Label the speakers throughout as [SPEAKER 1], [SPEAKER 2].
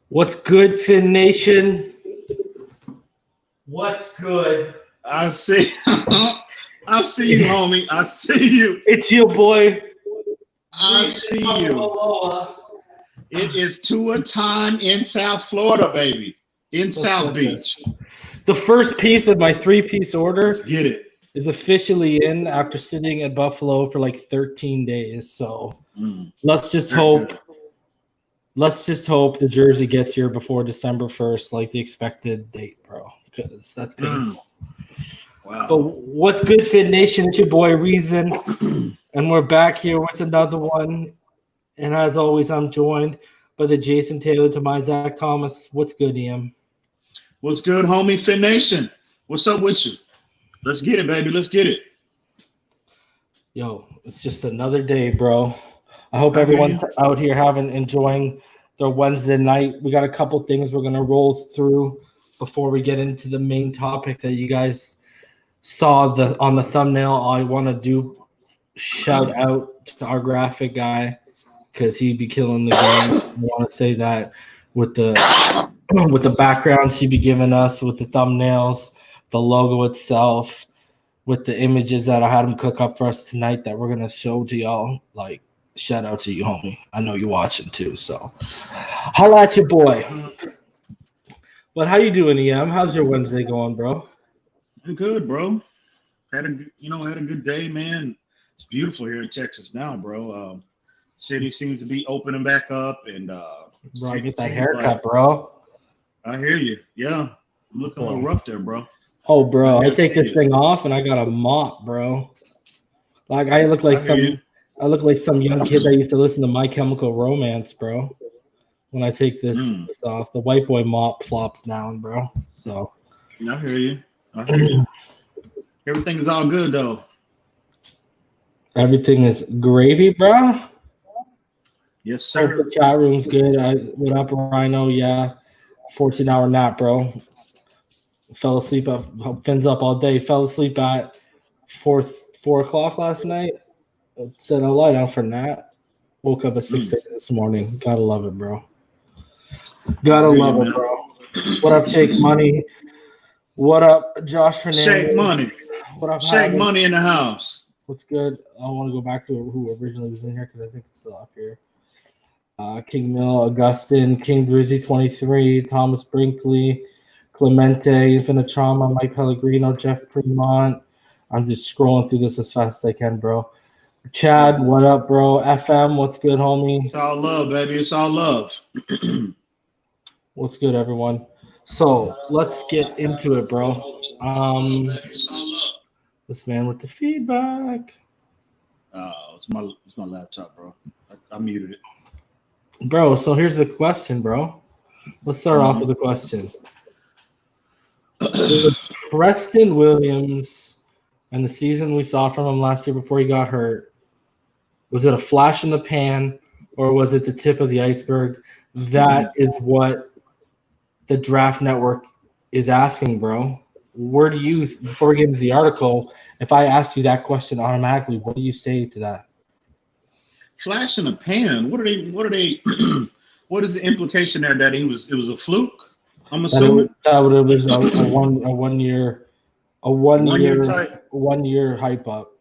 [SPEAKER 1] What's good, Fin Nation? What's good?
[SPEAKER 2] I see. I see you, homie. I see you.
[SPEAKER 1] It's your boy.
[SPEAKER 2] I see you. It is tour time in South Florida, baby. In South Beach.
[SPEAKER 1] The first piece of my three-piece order
[SPEAKER 2] Let's get it.
[SPEAKER 1] is officially in after sitting at Buffalo for like 13 days. So let's just hope the jersey gets here before December 1st, like the expected date, bro. Because that's painful.
[SPEAKER 2] Wow.
[SPEAKER 1] But what's good, Fit Nation? It's your boy Reason, and we're back here with another one. And as always, I'm joined by the Jason Taylor to my Zach Thomas. What's good, EM?
[SPEAKER 2] What's good, homie? Fin Nation. What's up with you? Let's get it, baby. Let's get it.
[SPEAKER 1] Yo, it's just another day, bro. I hope everyone's out here enjoying their Wednesday night. We got a couple things we're going to roll through before we get into the main topic that you guys saw on the thumbnail. I want to do shout out to our graphic guy because he'd be killing the game. I want to say that with the backgrounds he'd be giving us, with the thumbnails, the logo itself, with the images that I had him cook up for us tonight that we're going to show to y'all. Like, shout out to you, homie. I know you're watching too, so holla at your boy. But how you doing, EM? How's your Wednesday going, bro?
[SPEAKER 2] I'm good, bro. Had a good day, man. It's beautiful here in Texas now, bro. City seems to be opening back up, and
[SPEAKER 1] bro, I get that haircut, bro.
[SPEAKER 2] I hear you. Yeah, I'm looking a little rough there, bro.
[SPEAKER 1] Oh, bro, I take this thing off and I got a mop, bro. Like I look like some young kid that used to listen to My Chemical Romance, bro. When I take this off, the white boy mop flops down, bro. So
[SPEAKER 2] I hear you. Everything is all good though.
[SPEAKER 1] Everything is gravy, bro.
[SPEAKER 2] Yes, sir.
[SPEAKER 1] Hope the chat room's good. What up, Rhino? Yeah, 14-hour nap, bro. Fell asleep. Fins up all day. Fell asleep at 4 o'clock last night. Said I'll lie down for a nap. Woke up at 6 a.m. this morning. Gotta love it, bro. Gotta love it, bro. What up, Shake Money? What up, Josh Fernandez?
[SPEAKER 2] Shake Money.
[SPEAKER 1] What up,
[SPEAKER 2] Shake
[SPEAKER 1] Harry?
[SPEAKER 2] Money in the house.
[SPEAKER 1] What's good? I want to go back to who originally was in here because I think it's still up here. King Mill, Augustin, King Drizzy 23, Thomas Brinkley, Clemente, Infinite Trauma, Mike Pellegrino, Jeff Fremont. I'm just scrolling through this as fast as I can, bro. Chad, what up, bro? FM, what's good, homie?
[SPEAKER 2] It's all love, baby. It's all love.
[SPEAKER 1] What's good, everyone? So let's get into it, bro. This man with the feedback.
[SPEAKER 2] It's my laptop, bro. I muted it.
[SPEAKER 1] Bro, so here's the question, bro. Let's start off with the question. Preston Williams and the season we saw from him last year before he got hurt, was it a flash in the pan or was it the tip of the iceberg? That is what the Draft Network is asking, bro. Where do you, before we get into the article, if I asked you that question automatically, what do you say to that?
[SPEAKER 2] Flash in the pan. What are they? What is the implication there that it was a fluke? I'm assuming
[SPEAKER 1] that was a one year hype up.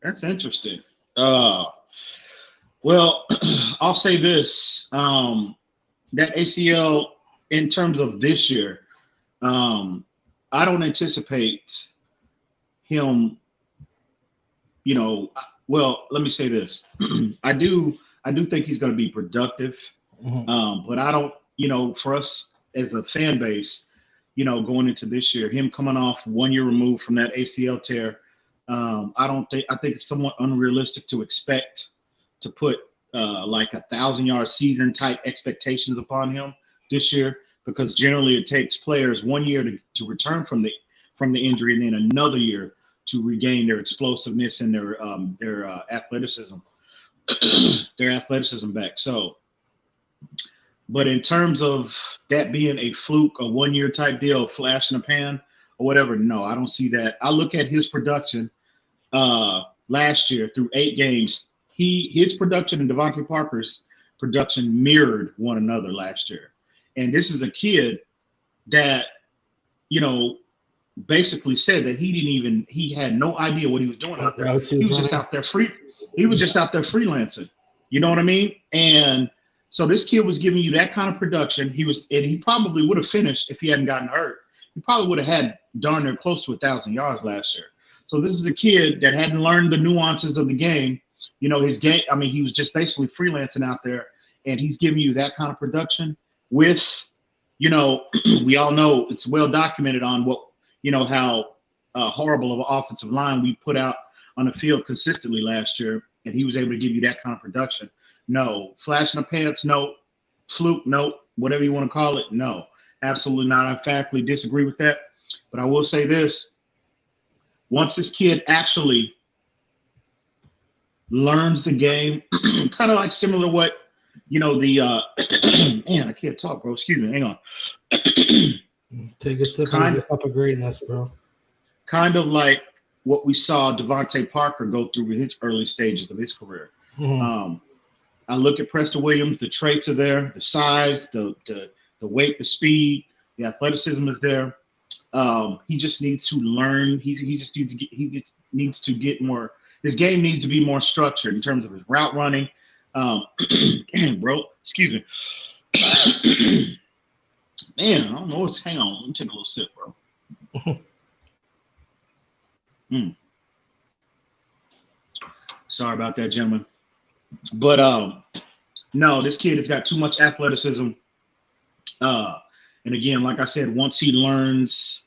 [SPEAKER 2] That's interesting. Well, I'll say this: that ACL in terms of this year, I don't anticipate him. Well, let me say this: I do think he's going to be productive, but I don't. For us as a fan base, going into this year, him coming off 1 year removed from that ACL tear, I think it's somewhat unrealistic to expect to put like 1,000-yard season type expectations upon him this year, because generally it takes players 1 year to return from the injury and then another year to regain their explosiveness and their athleticism, back. So, but in terms of that being a fluke, a 1 year type deal, flash in the pan or whatever, no, I don't see that. I look at his production last year through 8 games. His production and Devontae Parker's production mirrored one another last year. And this is a kid that, basically said that he had no idea what he was doing out there. He was just out there freelancing. You know what I mean? And so this kid was giving you that kind of production. He probably would have finished if he hadn't gotten hurt. He probably would have had darn near close to 1,000 yards last year. So this is a kid that hadn't learned the nuances of the game. His game, he was just basically freelancing out there, and he's giving you that kind of production with, we all know it's well documented on how horrible of an offensive line we put out on the field consistently last year, and he was able to give you that kind of production. No. Flash in the pants, no. Fluke, no. Whatever you want to call it, no. Absolutely not. I emphatically disagree with that. But I will say this. Once this kid actually learns the game, kind of like similar to what, man, I can't talk, bro. Excuse me. Hang on.
[SPEAKER 1] Take a sip of your cup of greatness, bro.
[SPEAKER 2] Kind of like what we saw Devontae Parker go through with his early stages of his career. Mm-hmm. I look at Preston Williams, the traits are there, the size, the weight, the speed, the athleticism is there. He just needs to learn. He needs to get more. His game needs to be more structured in terms of his route running. Damn, bro. Excuse me. Man, I don't know what's. Hang on. Let me take a little sip, bro. Sorry about that, gentlemen. But no, this kid has got too much athleticism. And again, like I said, once he learns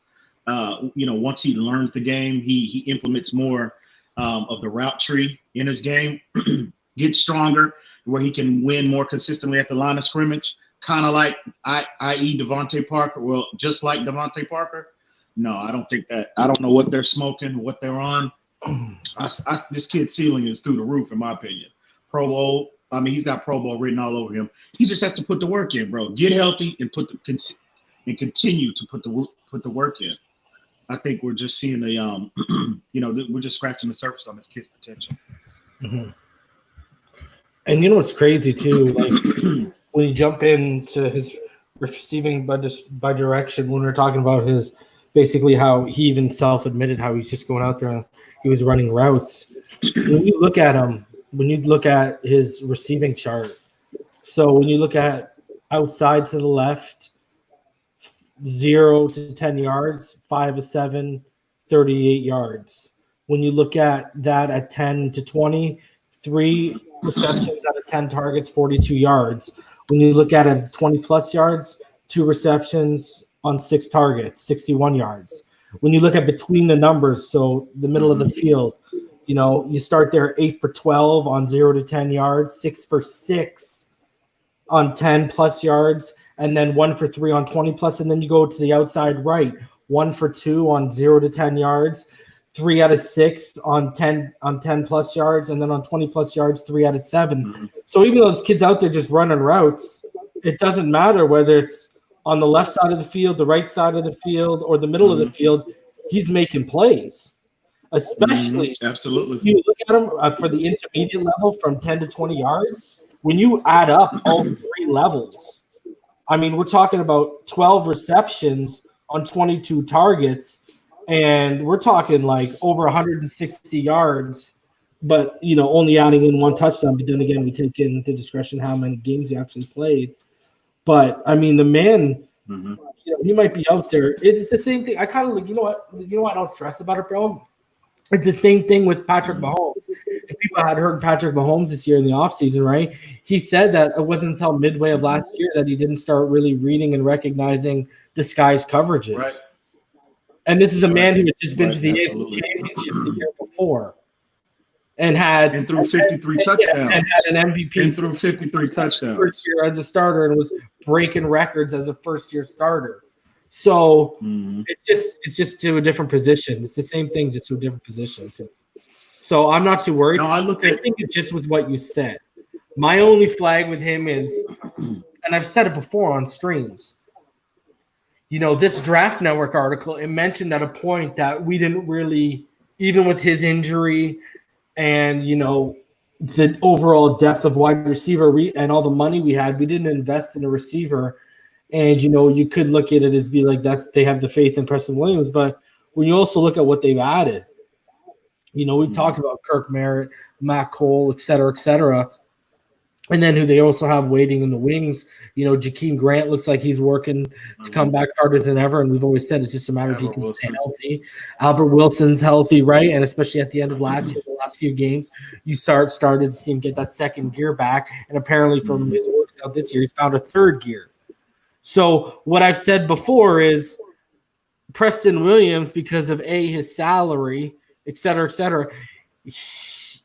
[SPEAKER 2] the game, he implements more of the route tree in his game, gets stronger, where he can win more consistently at the line of scrimmage, kind of like i.e. Devontae Parker. Well, just like Devontae Parker. No, I don't think that. I don't know what they're smoking, what they're on. This kid's ceiling is through the roof, in my opinion. Pro Bowl. He's got Pro Bowl written all over him. He just has to put the work in, bro. Get healthy and continue to put the work in. I think we're just seeing we're just scratching the surface on this kid's potential.
[SPEAKER 1] Mm-hmm. And you know what's crazy too? Like when you jump into his receiving by direction, when we're talking about his basically how he even self-admitted how he's just going out there and he was running routes. When you look at him, when you look at his receiving chart, so when you look at outside to the left, 0 to 10 yards, 5 to 7, 38 yards. When you look at that at 10 to 20, 3 receptions out of 10 targets, 42 yards. When you look at it at 20 plus yards, 2 receptions on 6 targets, 61 yards. When you look at between the numbers, so the middle of the field, you start there 8 for 12 on 0 to 10 yards, 6 for 6 on 10 plus yards, and then 1 for 3 on 20 plus, and then you go to the outside right, 1 for 2 on 0 to 10 yards, 3 out of 6 on 10 plus yards, and then on 20 plus yards, 3 out of 7. So even though this kid's out there just running routes, it doesn't matter whether it's on the left side of the field, the right side of the field, or the middle of the field, he's making plays. Especially,
[SPEAKER 2] absolutely.
[SPEAKER 1] You look at him for the intermediate level from 10 to 20 yards. When you add up all 3 levels, we're talking about 12 receptions on 22 targets, and we're talking like over 160 yards, but, only adding in 1 touchdown. But then again, we take into discretion how many games he actually played. But, the man, he might be out there. It's the same thing. I kind of like, you know what I don't stress about it, bro? It's the same thing with Patrick Mahomes. If people had heard Patrick Mahomes this year in the offseason, right, he said that it wasn't until midway of last year that he didn't start really reading and recognizing disguised coverages. Right. And this is a man who had just been to the AFC Championship the year before and
[SPEAKER 2] threw 53 touchdowns.
[SPEAKER 1] And had an MVP.
[SPEAKER 2] And threw 53 touchdowns.
[SPEAKER 1] First year as a starter and was breaking records as a first-year starter. So it's just to a different position. It's the same thing, just to a different position. So I'm not too worried.
[SPEAKER 2] No, I
[SPEAKER 1] think it's just with what you said. My only flag with him is, and I've said it before on streams, this Draft Network article, it mentioned at a point that we didn't really, even with his injury and, the overall depth of wide receiver and all the money we had, we didn't invest in a receiver. And, you could look at it as be like they have the faith in Preston Williams. But when you also look at what they've added, we talked about Kirk Merritt, Matt Cole, et cetera. And then who they also have waiting in the wings, Jakeem Grant looks like he's working to come back harder than ever. And we've always said it's just a matter of he can stay healthy. Albert Wilson's healthy, right? And especially at the end of last year, the last few games, you started to see him get that second gear back. And apparently from his works out this year, he's found a third gear. So what I've said before is Preston Williams, because of his salary, et cetera,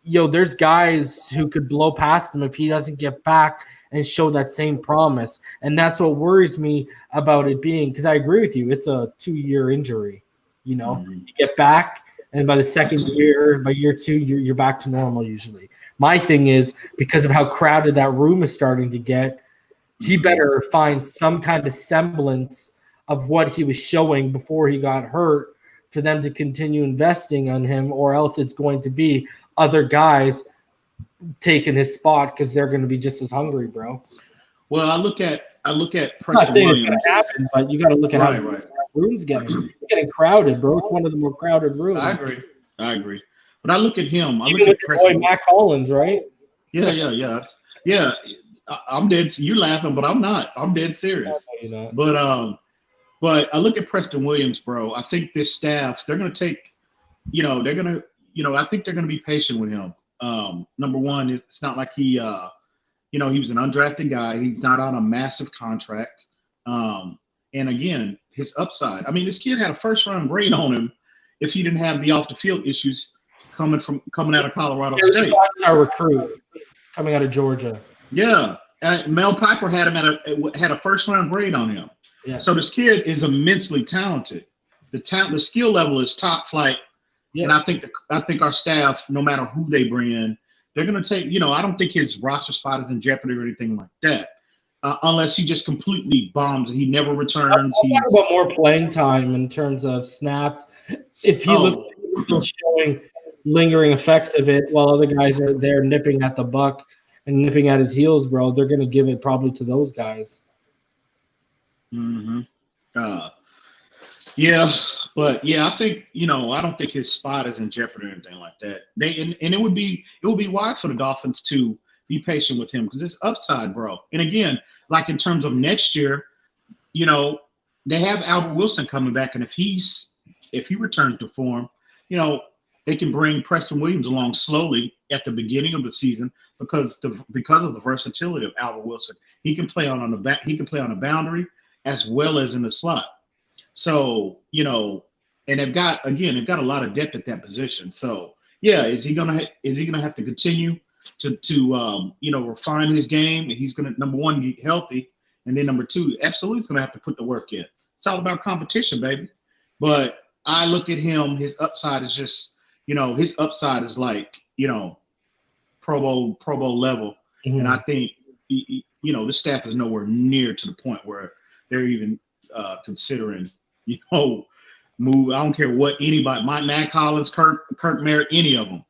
[SPEAKER 1] there's guys who could blow past him if he doesn't get back and show that same promise. And that's what worries me about it being, because I agree with you, it's a 2-year injury. You get back, and by the second year, by year 2, you're back to normal usually. My thing is, because of how crowded that room is starting to get, he better find some kind of semblance of what he was showing before he got hurt for them to continue investing on him, or else it's going to be other guys taking his spot because they're going to be just as hungry, bro.
[SPEAKER 2] Well, I look at Preston
[SPEAKER 1] I'm not saying
[SPEAKER 2] Williams.
[SPEAKER 1] It's going to happen, but you got to look at how the room's getting. It's getting crowded, bro. It's one of the more crowded rooms.
[SPEAKER 2] I agree. But I look at him. I
[SPEAKER 1] Even
[SPEAKER 2] look
[SPEAKER 1] with
[SPEAKER 2] at
[SPEAKER 1] your
[SPEAKER 2] Preston.
[SPEAKER 1] boy Mac Hollins, right?
[SPEAKER 2] Yeah. I'm dead. You're laughing, but I'm not. I'm dead serious.
[SPEAKER 1] No, you're not.
[SPEAKER 2] But I look at Preston Williams, bro. I think this staff, they're going to take, I think they're going to be patient with him. Number one, it's not like he was an undrafted guy. He's not on a massive contract. And again, his upside. I mean, this kid had a first-round grade on him if he didn't have the off-the-field issues coming out of Colorado State.
[SPEAKER 1] He was a 5-star recruit coming out of Georgia.
[SPEAKER 2] Yeah. Mel Kiper had him had a first-round grade on him. Yeah. So this kid is immensely talented. The skill level is top flight. Yeah. And I think our staff, no matter who they bring in, they're going to take, I don't think his roster spot is in jeopardy or anything like that. Unless he just completely bombs and he never returns.
[SPEAKER 1] I'm talking about more playing time in terms of snaps. If he looks like he's still showing lingering effects of it while other guys are there nipping at the buck and nipping at his heels, bro, they're going to give it probably to those guys.
[SPEAKER 2] Mm-hmm. I think I don't think his spot is in jeopardy or anything like that. And it would be wise for the Dolphins to be patient with him because it's upside, bro. And again, like in terms of next year, they have Albert Wilson coming back, and if he returns to form, they can bring Preston Williams along slowly at the beginning of the season because of the versatility of Albert Wilson. He can play on a boundary as well as in the slot. So, and they've got a lot of depth at that position. So, yeah, is he gonna have to continue to refine his game? And he's gonna, number one, get healthy, and then number two, absolutely, he's gonna have to put the work in. It's all about competition, baby. But I look at him; his upside is just, his upside is like, Pro Bowl level, and I think the staff is nowhere near to the point where they're even considering, move. I don't care what anybody, Matt Collins, Kirk Merritt, any of them.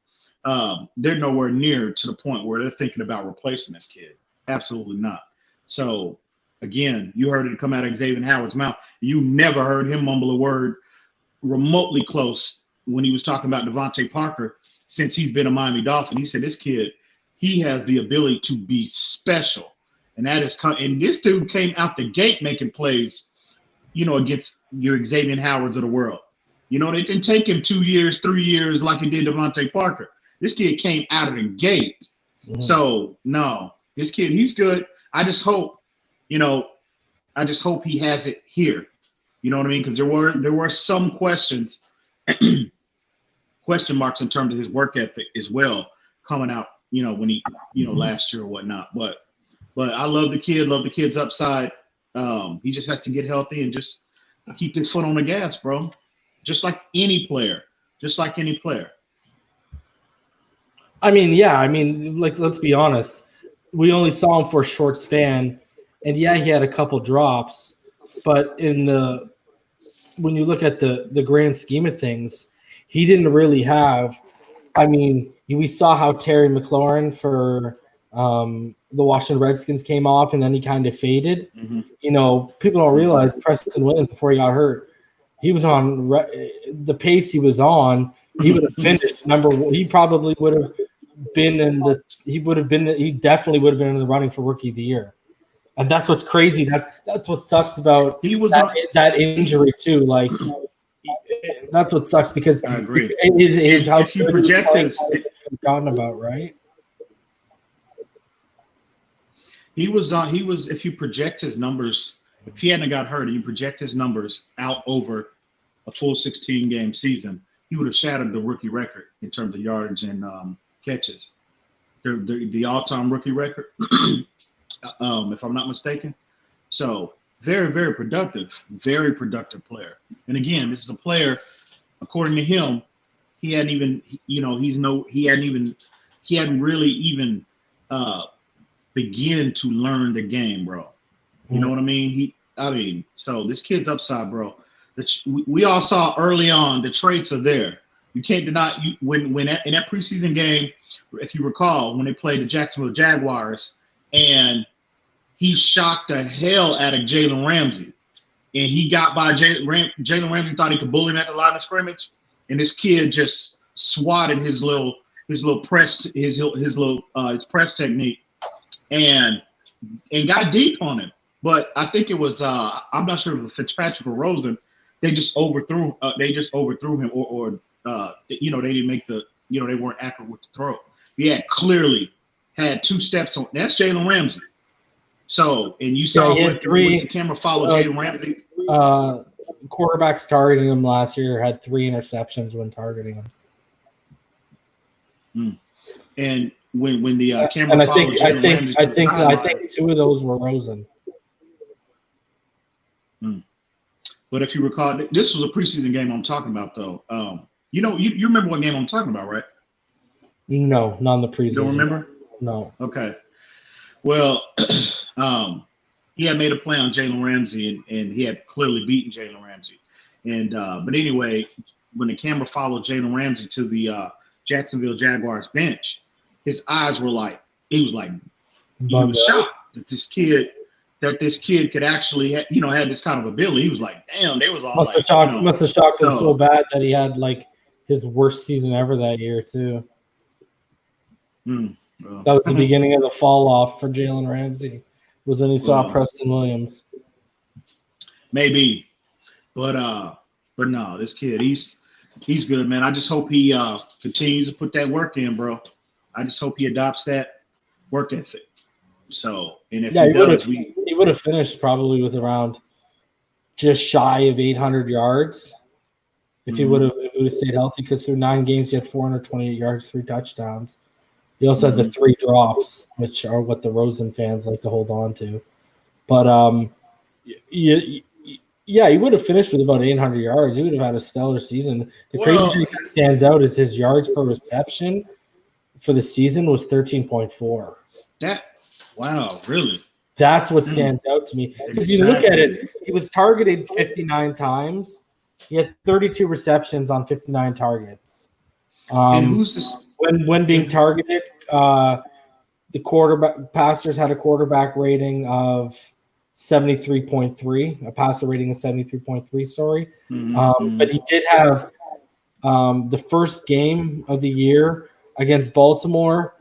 [SPEAKER 2] They're nowhere near to the point where they're thinking about replacing this kid. Absolutely not. So, again, you heard it come out of Xavier Howard's mouth. You never heard him mumble a word remotely close when he was talking about Devontae Parker since he's been a Miami Dolphin. He said this kid, he has the ability to be special. And and this dude came out the gate making plays, against your Xavier Howards of the world. It didn't take him 2 years, 3 years like it did Devontae Parker. This kid came out of the gate. Mm-hmm. So, no, this kid, he's good. I just hope he has it here. You know what I mean? Because there were some question marks in terms of his work ethic as well coming out, when he, last year or whatnot. But I love the kid's upside. He just has to get healthy and just keep his foot on the gas, bro. Just like any player.
[SPEAKER 1] I mean, let's be honest. We only saw him for a short span, and he had a couple drops, but when you look at the grand scheme of things, he didn't really have I mean, we saw how Terry McLaurin for the Washington Redskins came off, and then he kind of faded.
[SPEAKER 2] Mm-hmm.
[SPEAKER 1] You know, people don't realize Preston Williams, before he got hurt, he was on the pace he was on. He would have finished number one. He probably would have been in the. He definitely would have been in the running for Rookie of the Year. And that's what's crazy. That's what sucks about that injury too. Like that's what sucks because
[SPEAKER 2] I agree.
[SPEAKER 1] His how
[SPEAKER 2] if you project
[SPEAKER 1] it's forgotten about, right?
[SPEAKER 2] He was if you project his numbers, if he hadn't got hurt and you project his numbers out over a full 16-game season, he would have shattered the rookie record in terms of yardage and catches. The all-time rookie record. If I'm not mistaken. So very, very productive player. And again, this is a player, according to him, he hadn't really even begin to learn the game, bro. You know what I mean? So this kid's upside, bro. We all saw early on the traits are there. You can't deny when in that preseason game, if you recall, when they played the Jacksonville Jaguars, and he shocked the hell out of Jalen Ramsey. And he got by Jalen Ramsey, thought he could bully him at the line of scrimmage. And this kid just swatted his press technique and got deep on him. But I think it was I'm not sure if it was Fitzpatrick or Rosen. They just overthrew him or they didn't make they weren't accurate with the throw. He had clearly had 2 steps on. That's Jalen Ramsey. So, and you saw when the camera followed Jalen Ramsey.
[SPEAKER 1] Quarterbacks targeting him last year had 3 interceptions when targeting him.
[SPEAKER 2] And when the camera followed Jalen Ramsey,
[SPEAKER 1] I think 2 of those were Rosen.
[SPEAKER 2] But if you recall, this was a preseason game I'm talking about, though. You remember what game I'm talking about, right?
[SPEAKER 1] No, not in the preseason.
[SPEAKER 2] You don't remember?
[SPEAKER 1] No.
[SPEAKER 2] Okay. Well, he had made a play on Jalen Ramsey, and he had clearly beaten Jalen Ramsey. And but anyway, when the camera followed Jalen Ramsey to the Jacksonville Jaguars bench, his eyes were like, he was shocked that this kid could actually, had this kind of ability. He was like, damn, they was all
[SPEAKER 1] must have shocked him so bad that he had like his worst season ever that year too. That was the beginning of the fall off for Jalen Ramsey. Was when he saw Preston Williams.
[SPEAKER 2] Maybe, but no, this kid, he's good, man. I just hope he continues to put that work in, bro. I just hope he adopts that work ethic. So, and if he does,
[SPEAKER 1] he would have finished probably with around just shy of 800 yards if he would have stayed healthy. Because through 9 games, he had 428 yards, 3 touchdowns. He also had the 3 drops, which are what the Rosen fans like to hold on to. But he would have finished with about 800 yards. He would have had a stellar season. The crazy thing that stands out is his yards per reception for the season was 13.4.
[SPEAKER 2] Wow, really?
[SPEAKER 1] That's what stands out to me. Because you look at it, he was targeted 59 times. He had 32 receptions on 59 targets.
[SPEAKER 2] And who's this?
[SPEAKER 1] When being targeted, the passers had a quarterback rating of 73.3, a passer rating of 73.3, sorry. But he did have the first game of the year against Baltimore.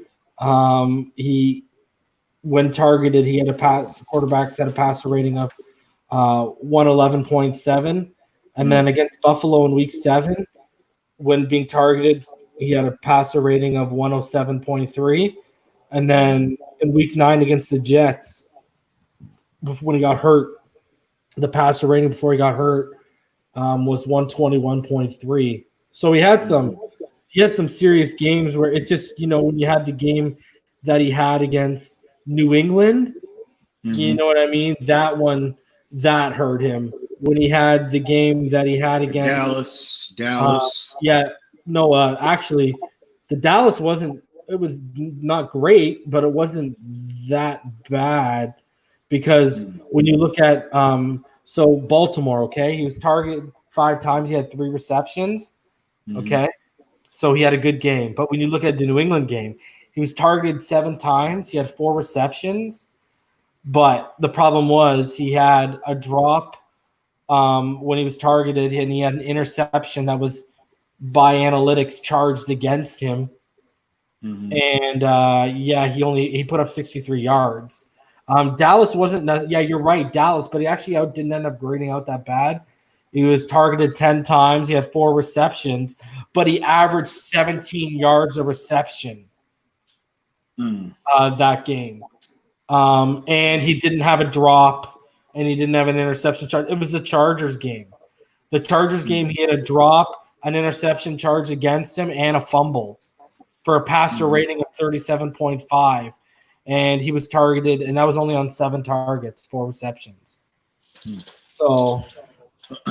[SPEAKER 1] When targeted, he had quarterbacks had a passer rating of 111.7. And then against Buffalo in week 7, when being targeted, he had a passer rating of 107.3. And then in week 9 against the Jets, when he got hurt, the passer rating before he got hurt was 121.3. So he had some serious games where it's just, when you had the game that he had against New England, you know what I mean? That one, that hurt him. When he had the game that he had against
[SPEAKER 2] Dallas.
[SPEAKER 1] Actually, the Dallas it was not great, but it wasn't that bad because when you look at so Baltimore, okay, he was targeted 5 times, he had 3 receptions, okay. So he had a good game. But when you look at the New England game, he was targeted 7 times. He had 4 receptions. But the problem was he had a drop when he was targeted, and he had an interception that was by analytics charged against him. Mm-hmm. And he put up 63 yards. Dallas wasn't. You're right, Dallas, but he actually didn't end up grading out that bad. He was targeted 10 times. He had 4 receptions, but he averaged 17 yards a reception that game. And he didn't have a drop, and he didn't have an interception charge. It was the Chargers game. The Chargers game, he had a drop, an interception charge against him, and a fumble for a passer rating of 37.5. And he was targeted, and that was only on 7 targets, 4 receptions. So,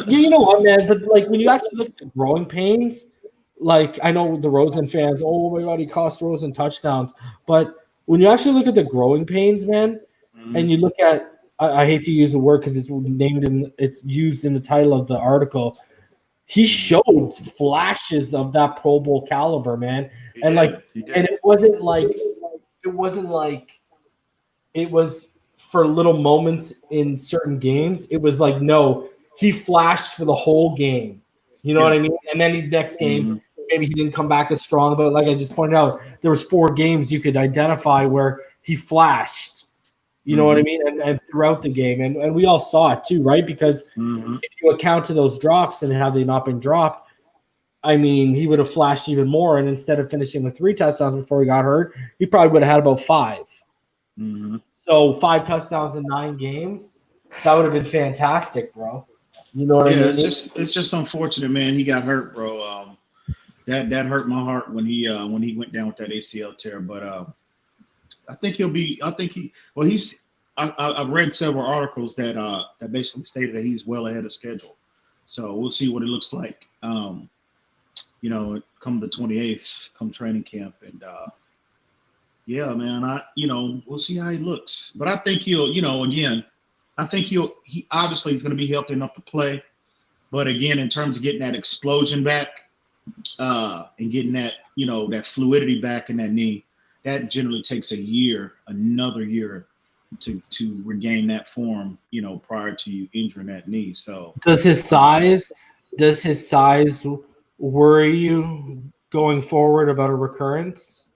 [SPEAKER 1] you know what, man? But, like, when you actually look at the growing pains, like, I know the Rosen fans, oh, my God, he cost Rosen touchdowns. But when you actually look at the growing pains, man, and you look at, I hate to use the word because it's used in the title of the article, he showed flashes of that Pro Bowl caliber, man. And it wasn't like it was for little moments in certain games. It was like, no, he flashed for the whole game. You know what I mean? And then next game, maybe he didn't come back as strong. But like I just pointed out, there was 4 games you could identify where he flashed. You know what I mean? And throughout the game. And we all saw it too, right? Because if you account to those drops and had they not been dropped, I mean, he would have flashed even more. And instead of finishing with 3 touchdowns before he got hurt, he probably would have had about 5. So 5 touchdowns in 9 games, that would have been fantastic, bro. You know what I mean?
[SPEAKER 2] It's just unfortunate, man. He got hurt, bro. That hurt my heart when he went down with that ACL tear. But I think I've read several articles that basically stated that he's well ahead of schedule. So we'll see what it looks like. Come the 28th, come training camp, and man, we'll see how he looks. But I think he obviously is going to be healthy enough to play. But again, in terms of getting that explosion back and getting that that fluidity back in that knee, that generally takes another year to regain that form, prior to you injuring that knee. So
[SPEAKER 1] does his size worry you going forward about a recurrence?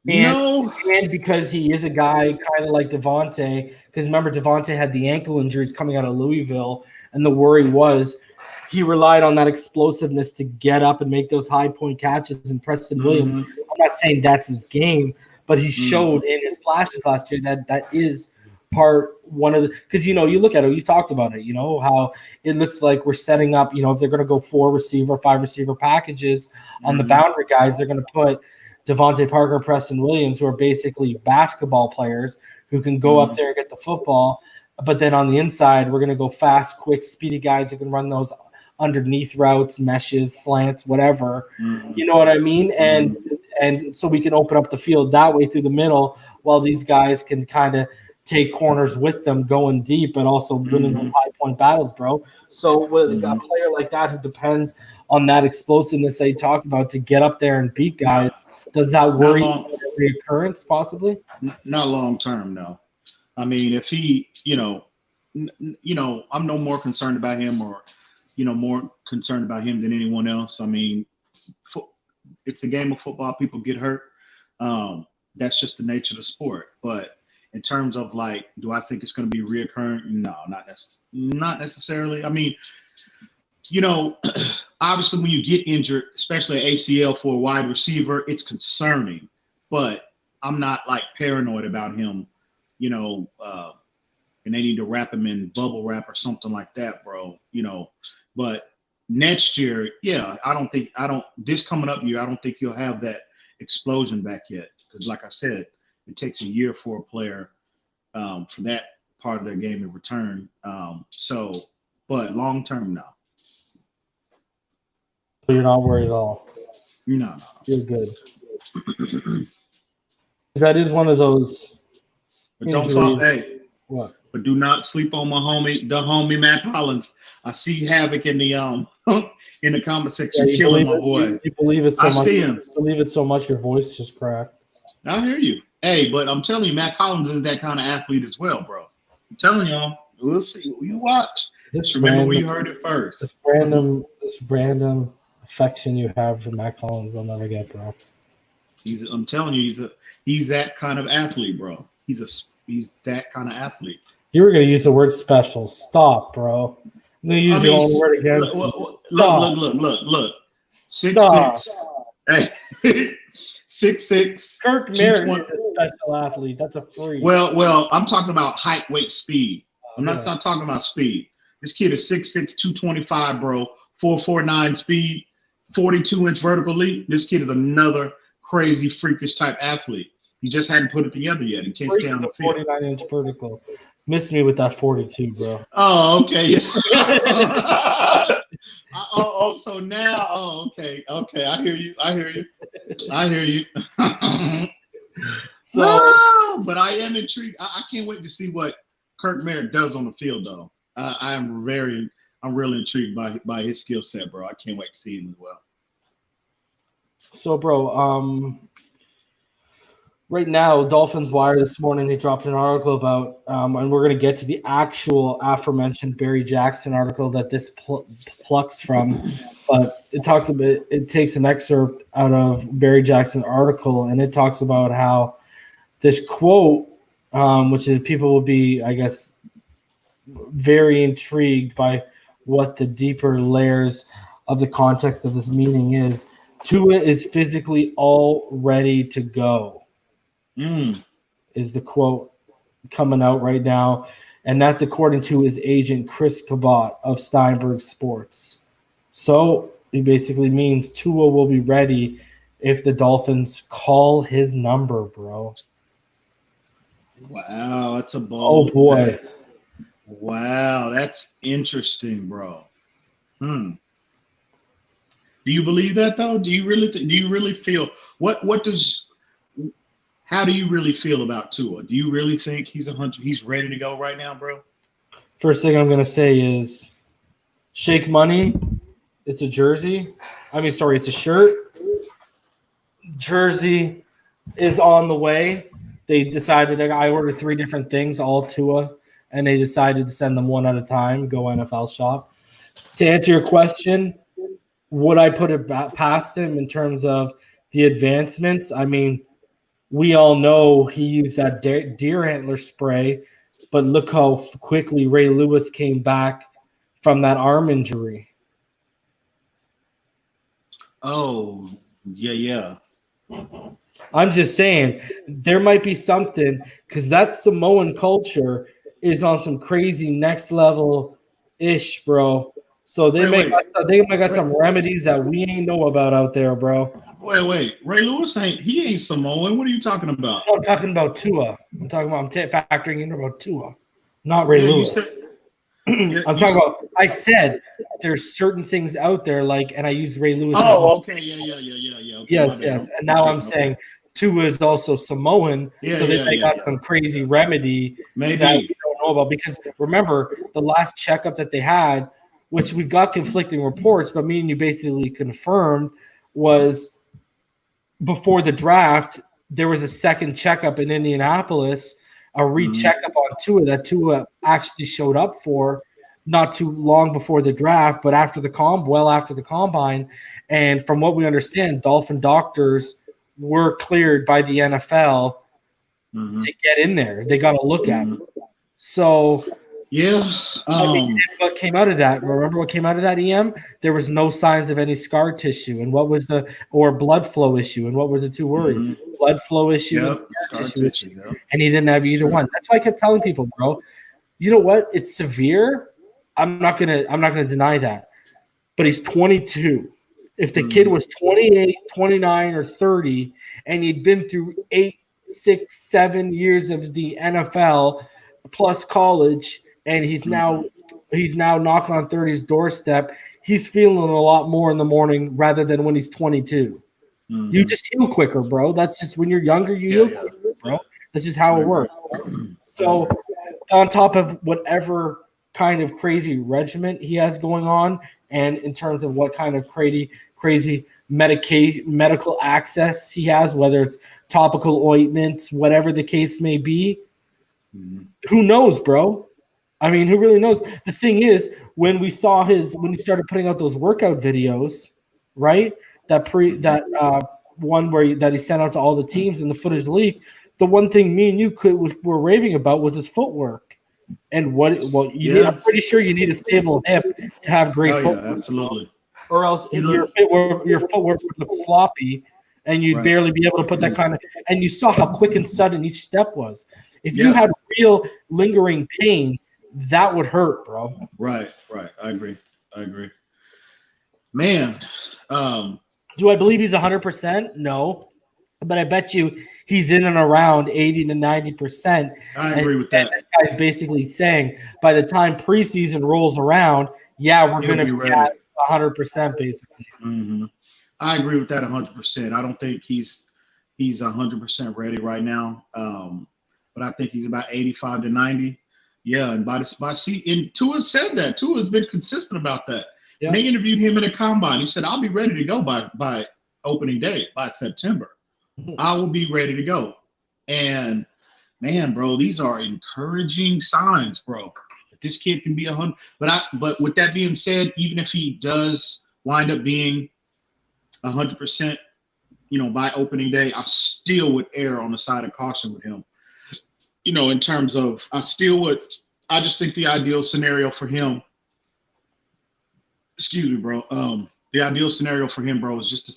[SPEAKER 2] No.
[SPEAKER 1] And because he is a guy kind of like Devontae, because remember Devontae had the ankle injuries coming out of Louisville, and the worry was he relied on that explosiveness to get up and make those high point catches. And Preston Williams, I'm not saying that's his game, but he showed in his flashes last year that is one of the, because you look at it, you talked about it, how it looks like we're setting up, if they're going to go 4 receiver, 5 receiver packages on the boundary guys, they're going to put Devontae Parker, Preston Williams, who are basically basketball players who can go up there and get the football. But then on the inside, we're going to go fast, quick, speedy guys who can run those underneath routes, meshes, slants, whatever. You know what I mean? And so we can open up the field that way through the middle while these guys can kind of take corners with them going deep, but also winning those high point battles, bro. So with a player like that who depends on that explosiveness they talk about to get up there and beat guys, does that worry you about a reoccurrence possibly?
[SPEAKER 2] Not long term, no. I mean, if he, I'm no more concerned about him or, more concerned about him than anyone else. I mean, it's a game of football. People get hurt. That's just the nature of the sport. But in terms of do I think it's going to be reoccurring? No, not necessarily. I mean, obviously when you get injured, especially an ACL for a wide receiver, it's concerning. But I'm not paranoid about him, and they need to wrap him in bubble wrap or something like that, bro. But next year, this coming up year, I don't think you'll have that explosion back yet. Because like I said, it takes a year for a player for that part of their game to return. But long term, no.
[SPEAKER 1] So you're not worried at all?
[SPEAKER 2] No.
[SPEAKER 1] You're good. That is one of those.
[SPEAKER 2] But don't fall. Hey,
[SPEAKER 1] what?
[SPEAKER 2] but do not sleep on the homie Matt Collins. I see Havoc in the in the comment section killing my boy.
[SPEAKER 1] You believe it so much.
[SPEAKER 2] See him.
[SPEAKER 1] You believe it so much your voice just cracked.
[SPEAKER 2] I hear you. Hey, but I'm telling you, Matt Collins is that kind of athlete as well, bro. I'm telling y'all. We'll see. You watch. Just remember where you heard it first.
[SPEAKER 1] This random affection you have for Matt Collins, I'll never get, bro.
[SPEAKER 2] I'm telling you, he's that kind of athlete, bro. He's that kind of athlete.
[SPEAKER 1] You were gonna use the word special. Stop, bro. I'm gonna use your own word again.
[SPEAKER 2] Look. 6'6". Hey, 6'6".
[SPEAKER 1] Kirk Merritt is a special athlete. That's a freak.
[SPEAKER 2] Well, I'm talking about height, weight, speed. I'm not talking about speed. This kid is 6'6", 225, bro. 4.49 speed, 42-inch vertical leap. This kid is another crazy, freakish type athlete. He just hadn't put it together yet and can't stay on the field.
[SPEAKER 1] 49-inch vertical. Missed me with that 42, bro.
[SPEAKER 2] Oh, okay. So now, okay. I hear you. No, but I am intrigued. I can't wait to see what Kirk Merritt does on the field, though. I'm really intrigued by his skill set, bro. I can't wait to see him as well.
[SPEAKER 1] So, bro, right now, Dolphins Wire this morning, they dropped an article about, and we're going to get to the actual aforementioned Barry Jackson article that this plucks from, but it takes an excerpt out of Barry Jackson article, and it talks about how this quote, which is people will be, I guess, very intrigued by what the deeper layers of the context of this meaning is. Tua is physically all ready to go. Is the quote coming out right now, and that's according to his agent Chris Cabot of Steinberg Sports. So it basically means Tua will be ready if the Dolphins call his number, bro.
[SPEAKER 2] Wow, that's a bold.
[SPEAKER 1] Oh boy.
[SPEAKER 2] Wow, that's interesting, bro. Do you believe that though? Do you really feel how do you really feel about Tua? Do you really think he's ready to go right now, bro?
[SPEAKER 1] First thing I'm going to say is Shake Money. It's a jersey. It's a shirt. Jersey is on the way. They decided that I ordered 3 different things, all Tua, and they decided to send them one at a time, go NFL shop. To answer your question, would I put it past him in terms of the advancements? I mean, we all know he used that deer antler spray, but look how quickly Ray Lewis came back from that arm injury.
[SPEAKER 2] Oh, yeah.
[SPEAKER 1] I'm just saying there might be something, because that Samoan culture is on some crazy next level ish, bro. So they might got some remedies that we ain't know about out there, bro.
[SPEAKER 2] Wait. Ray Lewis ain't Samoan. What are you talking about?
[SPEAKER 1] I'm talking about Tua. I'm factoring in about Tua, not Ray Lewis. I said there's certain things out there and I used Ray Lewis.
[SPEAKER 2] Oh, okay. Yeah. Okay,
[SPEAKER 1] yes. And now I'm saying Tua is also Samoan, so they got some crazy remedy that we don't know about. Because remember, the last checkup that they had, which we've got conflicting reports, but me and you basically confirmed, was before the draft, there was a second checkup in Indianapolis, a re-checkup on Tua that Tua actually showed up for not too long before the draft, but after the combine. And from what we understand, Dolphin doctors were cleared by the NFL to get in there. They got to look at him. So what came out of that? Remember what came out of that, EM? There was no signs of any scar tissue. And what was or blood flow issue? And what were the two worries? Blood flow issue and scar tissue issue. And he didn't have either one. That's why I kept telling people, bro, you know what? It's severe. I'm not gonna deny that. But he's 22. If the kid was 28, 29, or 30, and he'd been through 8, 6, 7 years of the NFL plus college, and he's now knocking on 30's doorstep, he's feeling a lot more in the morning rather than when he's 22. You just heal quicker, bro. That's just when you're younger, you heal quicker, bro. That's just how it works. So on top of whatever kind of crazy regimen he has going on, and in terms of what kind of crazy medical access he has, whether it's topical ointments, whatever the case may be, who knows, bro? I mean, who really knows? The thing is, when he started putting out those workout videos, right? That one that he sent out to all the teams and the footage leak. The one thing me and you were raving about was his footwork, and I'm pretty sure you need a stable hip to have great footwork.
[SPEAKER 2] Yeah, absolutely.
[SPEAKER 1] Or else your footwork would look sloppy, and you'd barely be able to put that kind of. And you saw how quick and sudden each step was. If you had real lingering pain, that would hurt, bro.
[SPEAKER 2] Right. I agree. Man,
[SPEAKER 1] do I believe he's 100%? No, but I bet you he's in and around 80 to 90%.
[SPEAKER 2] I agree with that.
[SPEAKER 1] This guy's basically saying by the time preseason rolls around, we're going to be at 100% basically.
[SPEAKER 2] Mm-hmm. I agree with that 100%. I don't think he's 100% ready right now, but I think he's about 85 to 90. Yeah, and and Tua said that. Tua has been consistent about that. Yeah. When they interviewed him in a combine, he said, "I'll be ready to go by opening day, by September. I will be ready to go." And man, bro, these are encouraging signs, bro. This kid can be 100. But with that being said, even if he does wind up being 100%, by opening day, I still would err on the side of caution with him. In terms of, I just think the ideal scenario for him. Excuse me, bro. The ideal scenario for him, bro, is just to,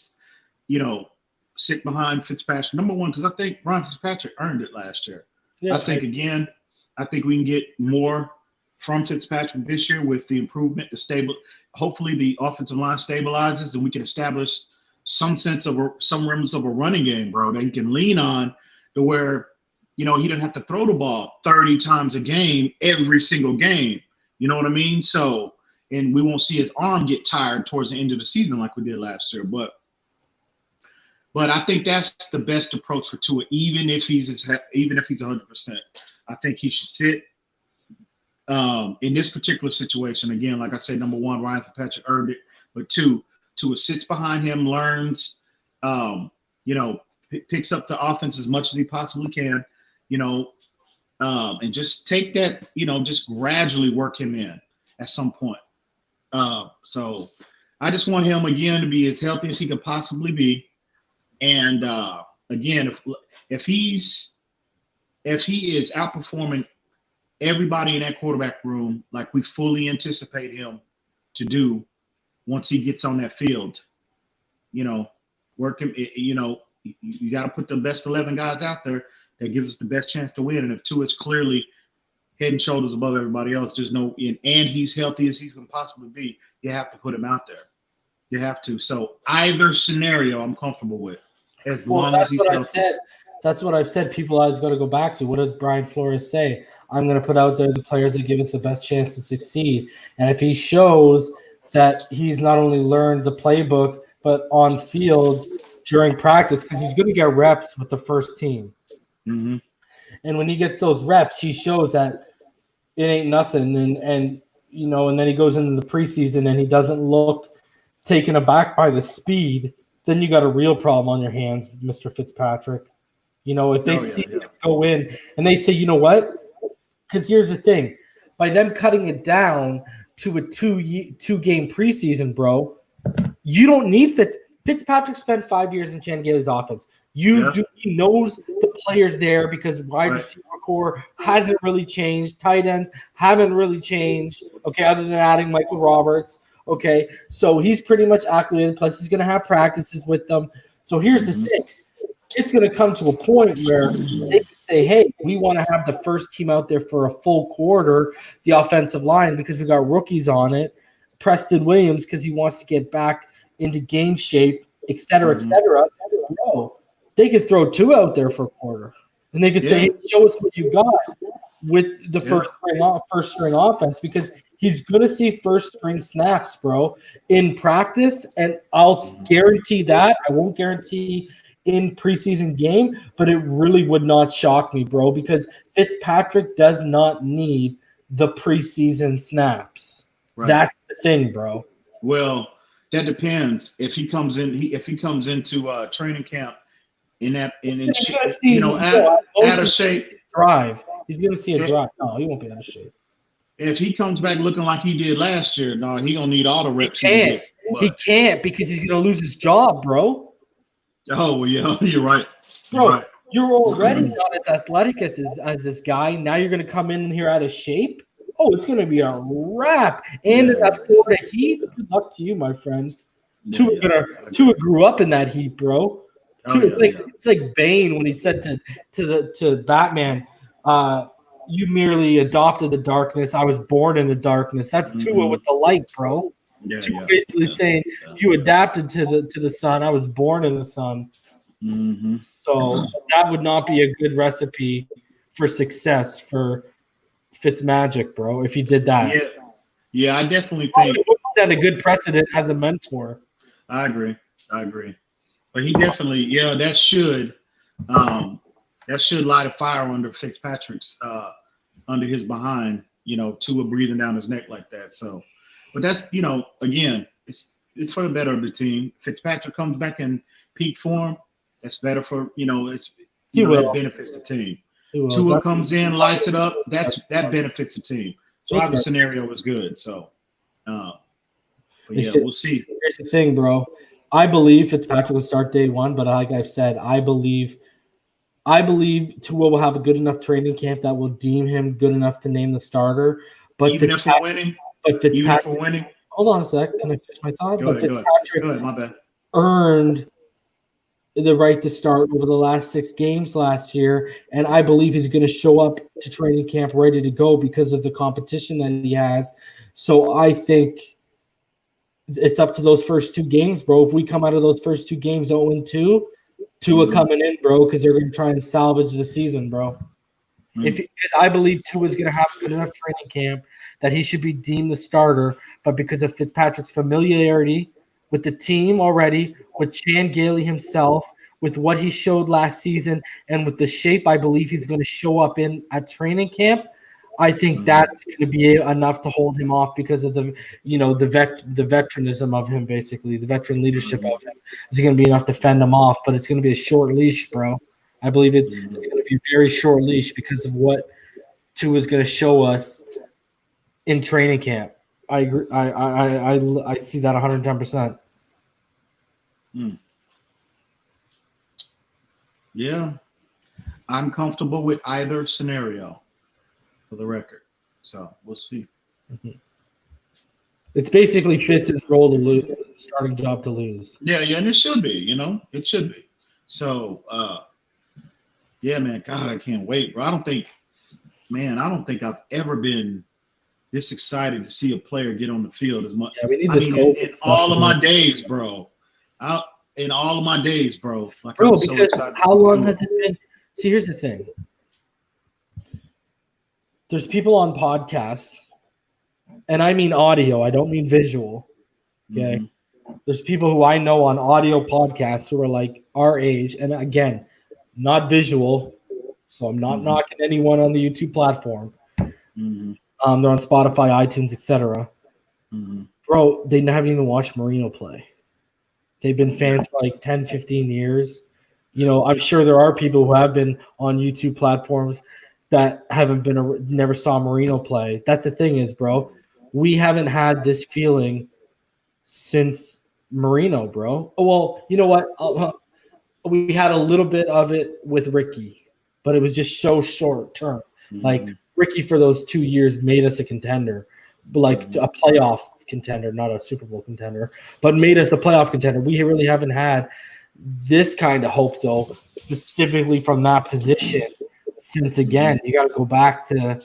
[SPEAKER 2] sit behind Fitzpatrick. Number one, because I think Ryan Fitzpatrick earned it last year. Yeah, I think we can get more from Fitzpatrick this year with the improvement, hopefully the offensive line stabilizes and we can establish some remnants of a running game, bro, that he can lean on to where, he didn't have to throw the ball 30 times a game, every single game. You know what I mean? So, and we won't see his arm get tired towards the end of the season like we did last year. But I think that's the best approach for Tua, even if he's 100%. I think he should sit. In this particular situation, again, like I said, number one, Ryan Fitzpatrick earned it. But two, Tua sits behind him, learns, picks up the offense as much as he possibly can, and just take that, just gradually work him in at some point. So I just want him, again, to be as healthy as he could possibly be. And again, if he is outperforming everybody in that quarterback room like we fully anticipate him to do once he gets on that field, work him, you got to put the best 11 guys out there that gives us the best chance to win. And if Tua is clearly head and shoulders above everybody else, there's no – and he's healthy as he's going to possibly be, you have to put him out there. You have to. So either scenario I'm comfortable with as long as he's healthy.
[SPEAKER 1] That's what I've said. People always got to go back to. What does Brian Flores say? I'm going to put out there the players that give us the best chance to succeed. And if he shows that he's not only learned the playbook, but on field during practice, because he's going to get reps with the first team.
[SPEAKER 2] Mm-hmm.
[SPEAKER 1] And when he gets those reps, he shows that it ain't nothing. And then he goes into the preseason and he doesn't look taken aback by the speed. Then you got a real problem on your hands, Mr. Fitzpatrick. If they see him go in and they say, you know what? Because here's the thing. By them cutting it down to a two-game preseason, bro, you don't need Fitzpatrick spent 5 years in Changa's offense. He knows the players there because wide receiver core hasn't really changed. Tight ends haven't really changed, okay, other than adding Michael Roberts, okay? So he's pretty much acclimated, plus he's going to have practices with them. So here's the thing. It's going to come to a point where they can say, hey, we want to have the first team out there for a full quarter, the offensive line, because we got rookies on it. Preston Williams, because he wants to get back into game shape, et cetera, et cetera. Bro, they could throw two out there for a quarter. And they could say, hey, show us what you got with the first string offense, because he's going to see first string snaps, bro, in practice. And I'll guarantee that. I won't guarantee in preseason game, but it really would not shock me, bro, because Fitzpatrick does not need the preseason snaps. Right. That's the thing, bro.
[SPEAKER 2] Well, that depends. If he comes into training camp out of shape,
[SPEAKER 1] drive. He's gonna see a drive. No, he won't be out of shape.
[SPEAKER 2] If he comes back looking like he did last year, no, he gonna need all the reps.
[SPEAKER 1] He can't because he's gonna lose his job, bro.
[SPEAKER 2] Oh, well, yeah, you're right.
[SPEAKER 1] Bro, you're already not as athletic as this guy. Now you're going to come in here out of shape? Oh, it's going to be a wrap. And in that Florida heat, good luck to you, my friend. Tua grew up in that heat, bro. It's like Bane when he said to Batman, you merely adopted the darkness. I was born in the darkness. That's Tua with the light, bro. Basically saying you adapted to the sun. I was born in the sun.
[SPEAKER 2] Mm-hmm.
[SPEAKER 1] So that would not be a good recipe for success for Fitzmagic, bro, if he did that.
[SPEAKER 2] Yeah, I definitely think
[SPEAKER 1] he set a good precedent as a mentor.
[SPEAKER 2] I agree. But he definitely, that should light a fire under Fitzpatrick's under his behind, Tua breathing down his neck like that. So but that's, again, it's for the better of the team. Fitzpatrick comes back in peak form. That's better for, that benefits the team. Tua comes in, lights it up. That benefits the team. So either scenario was good. So, we'll see.
[SPEAKER 1] Here's the thing, bro. I believe Fitzpatrick will start day one, but like I've said, I believe Tua will have a good enough training camp that will deem him good enough to name the starter. But
[SPEAKER 2] even if we're winning.
[SPEAKER 1] But Fitzpatrick, hold on a sec. Can I finish my thought?
[SPEAKER 2] Go ahead. My bad.
[SPEAKER 1] Earned the right to start over the last 6 games last year, and I believe he's going to show up to training camp ready to go because of the competition that he has. So I think it's up to those first 2 games, bro. If we come out of those first 2 games 0-2, Tua coming in, bro, because they're going to try and salvage the season, bro. Because I believe Tua's going to have a good enough training camp that he should be deemed the starter, but because of Fitzpatrick's familiarity with the team already, with Chan Gailey himself, with what he showed last season, and with the shape I believe he's going to show up in at training camp, I think that's going to be enough to hold him off because of the veteranism of him, basically the veteran leadership of him. Is going to be enough to fend him off, but it's going to be a short leash, bro. I believe it's going to be a very short leash because of what Tua is going to show us in training camp. I agree. I see that 110%.
[SPEAKER 2] Yeah, I'm comfortable with either scenario, for the record. So we'll see.
[SPEAKER 1] It's basically Fitz's role to lose, starting job to lose.
[SPEAKER 2] Yeah, and it should be. It should be. So, yeah, man. God, I can't wait, bro. I don't think I've ever been this excited to see a player get on the field as much.
[SPEAKER 1] Yeah, we need this
[SPEAKER 2] in all of my days, bro. Like,
[SPEAKER 1] bro, because so how long has it been? See, here's the thing. There's people on podcasts, and I mean audio. I don't mean visual. Okay. There's people who I know on audio podcasts who are like our age, and again, not visual. So I'm not knocking anyone on the YouTube platform. They're on Spotify, iTunes, etc. Bro, they haven't even watched Marino play. They've been fans for like 10, 15 years. I'm sure there are people who have been on YouTube platforms that never saw Marino play. That's the thing is, bro, we haven't had this feeling since Marino, bro. Well, you know what? We had a little bit of it with Ricky, but it was just so short term. Like Ricky for those 2 years made us a contender, like a playoff contender, not a Super Bowl contender, but made us a playoff contender. We really haven't had this kind of hope, though, specifically from that position. Since again, you got to go back to,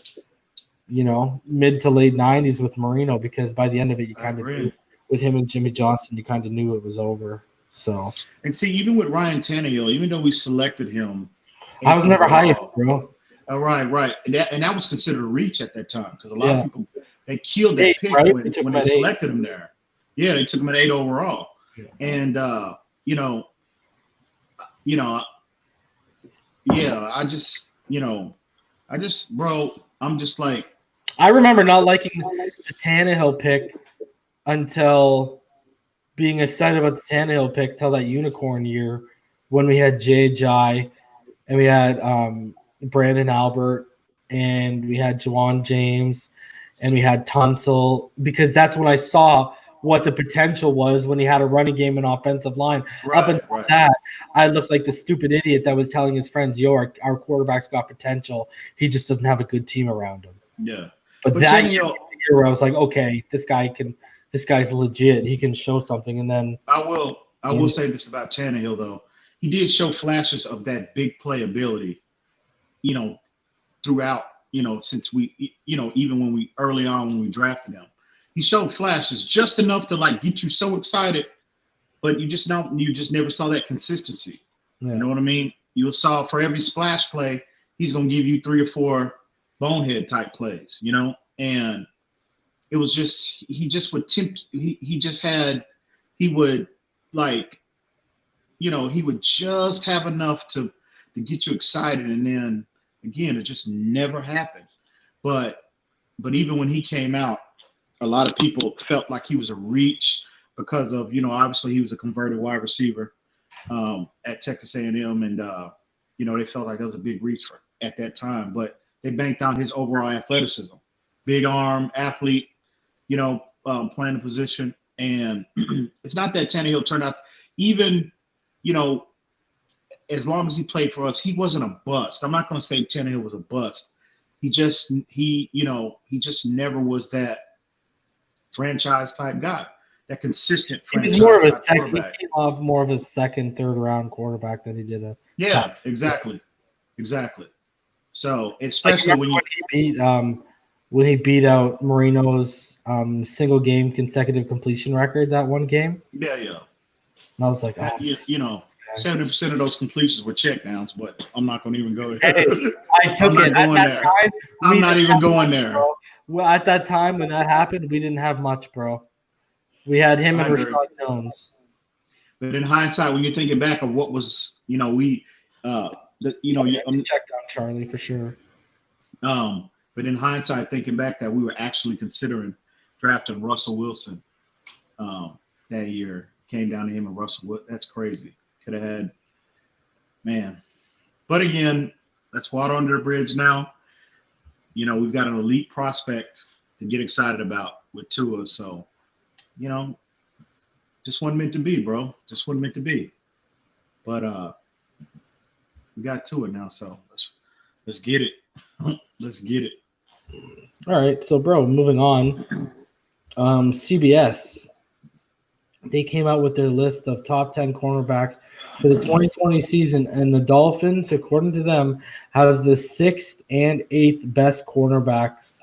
[SPEAKER 1] mid to late 90s with Marino, because by the end of it, you kind of knew with him and Jimmy Johnson, you kind of knew it was over. So,
[SPEAKER 2] and see, even with Ryan Tannehill, even though we selected him,
[SPEAKER 1] I was never high, bro.
[SPEAKER 2] Right, and that was considered a reach at that time because a lot of people they killed that pick when they selected him there. Yeah, they took him at 8 overall, and you know, yeah, bro, I'm just like.
[SPEAKER 1] I remember not liking the Tannehill pick until being excited about the Tannehill pick till that unicorn year when we had Jai and we had Brandon Albert and we had Juwan James and we had Tunsil, because that's when I saw what the potential was when he had a running game and offensive line. Up until that, I looked like the stupid idiot that was telling his friends, yo, our quarterback's got potential. He just doesn't have a good team around him.
[SPEAKER 2] Yeah.
[SPEAKER 1] But that year where I was like, okay, this guy's legit. He can show something. And then
[SPEAKER 2] I will say this about Tannehill, though. He did show flashes of that big play ability, throughout, since we, even when we early on when we drafted him. He showed flashes just enough to like get you so excited, but you just never saw that consistency. Yeah. You know what I mean? You saw for every splash play, he's gonna give you 3 or 4 bonehead type plays, and it was just he would just have enough to get you excited, and then again it just never happened. But even when he came out, a lot of people felt like he was a reach because of obviously he was a converted wide receiver at Texas A&M, and they felt like that was a big reach for at that time. But they banked on his overall athleticism, big arm athlete, playing the position. And it's not that Tannehill turned out, even, as long as he played for us, he wasn't a bust. I'm not going to say Tannehill was a bust. He just never was that franchise type guy, that consistent franchise. He was more of a second. He came
[SPEAKER 1] off more of a second, third round quarterback than he did a.
[SPEAKER 2] Yeah, top. Exactly. So especially
[SPEAKER 1] when he beat out Marino's single game consecutive completion record that one game.
[SPEAKER 2] Yeah.
[SPEAKER 1] And I was like,
[SPEAKER 2] 70% of those completions were checkdowns, but I'm not going to even go
[SPEAKER 1] there. Hey, I took it at that time.
[SPEAKER 2] I'm not even going there.
[SPEAKER 1] Well, at that time when that happened, we didn't have much, bro. We had him and Rashad Jones.
[SPEAKER 2] But in hindsight, when you're thinking back of what was,
[SPEAKER 1] checked out Charlie for sure.
[SPEAKER 2] But in hindsight, thinking back that we were actually considering drafting Russell Wilson that year, came down to him and Russell. That's crazy. Could have had, man. But again, that's water under the bridge now. We've got an elite prospect to get excited about with Tua. So, just wasn't meant to be, bro. Just wasn't meant to be. But we got Tua now, so let's get it. Let's get it.
[SPEAKER 1] All right, so bro, moving on. CBS, they came out with their list of top 10 cornerbacks for the 2020 season, and the Dolphins, according to them, have the 6th and 8th best cornerbacks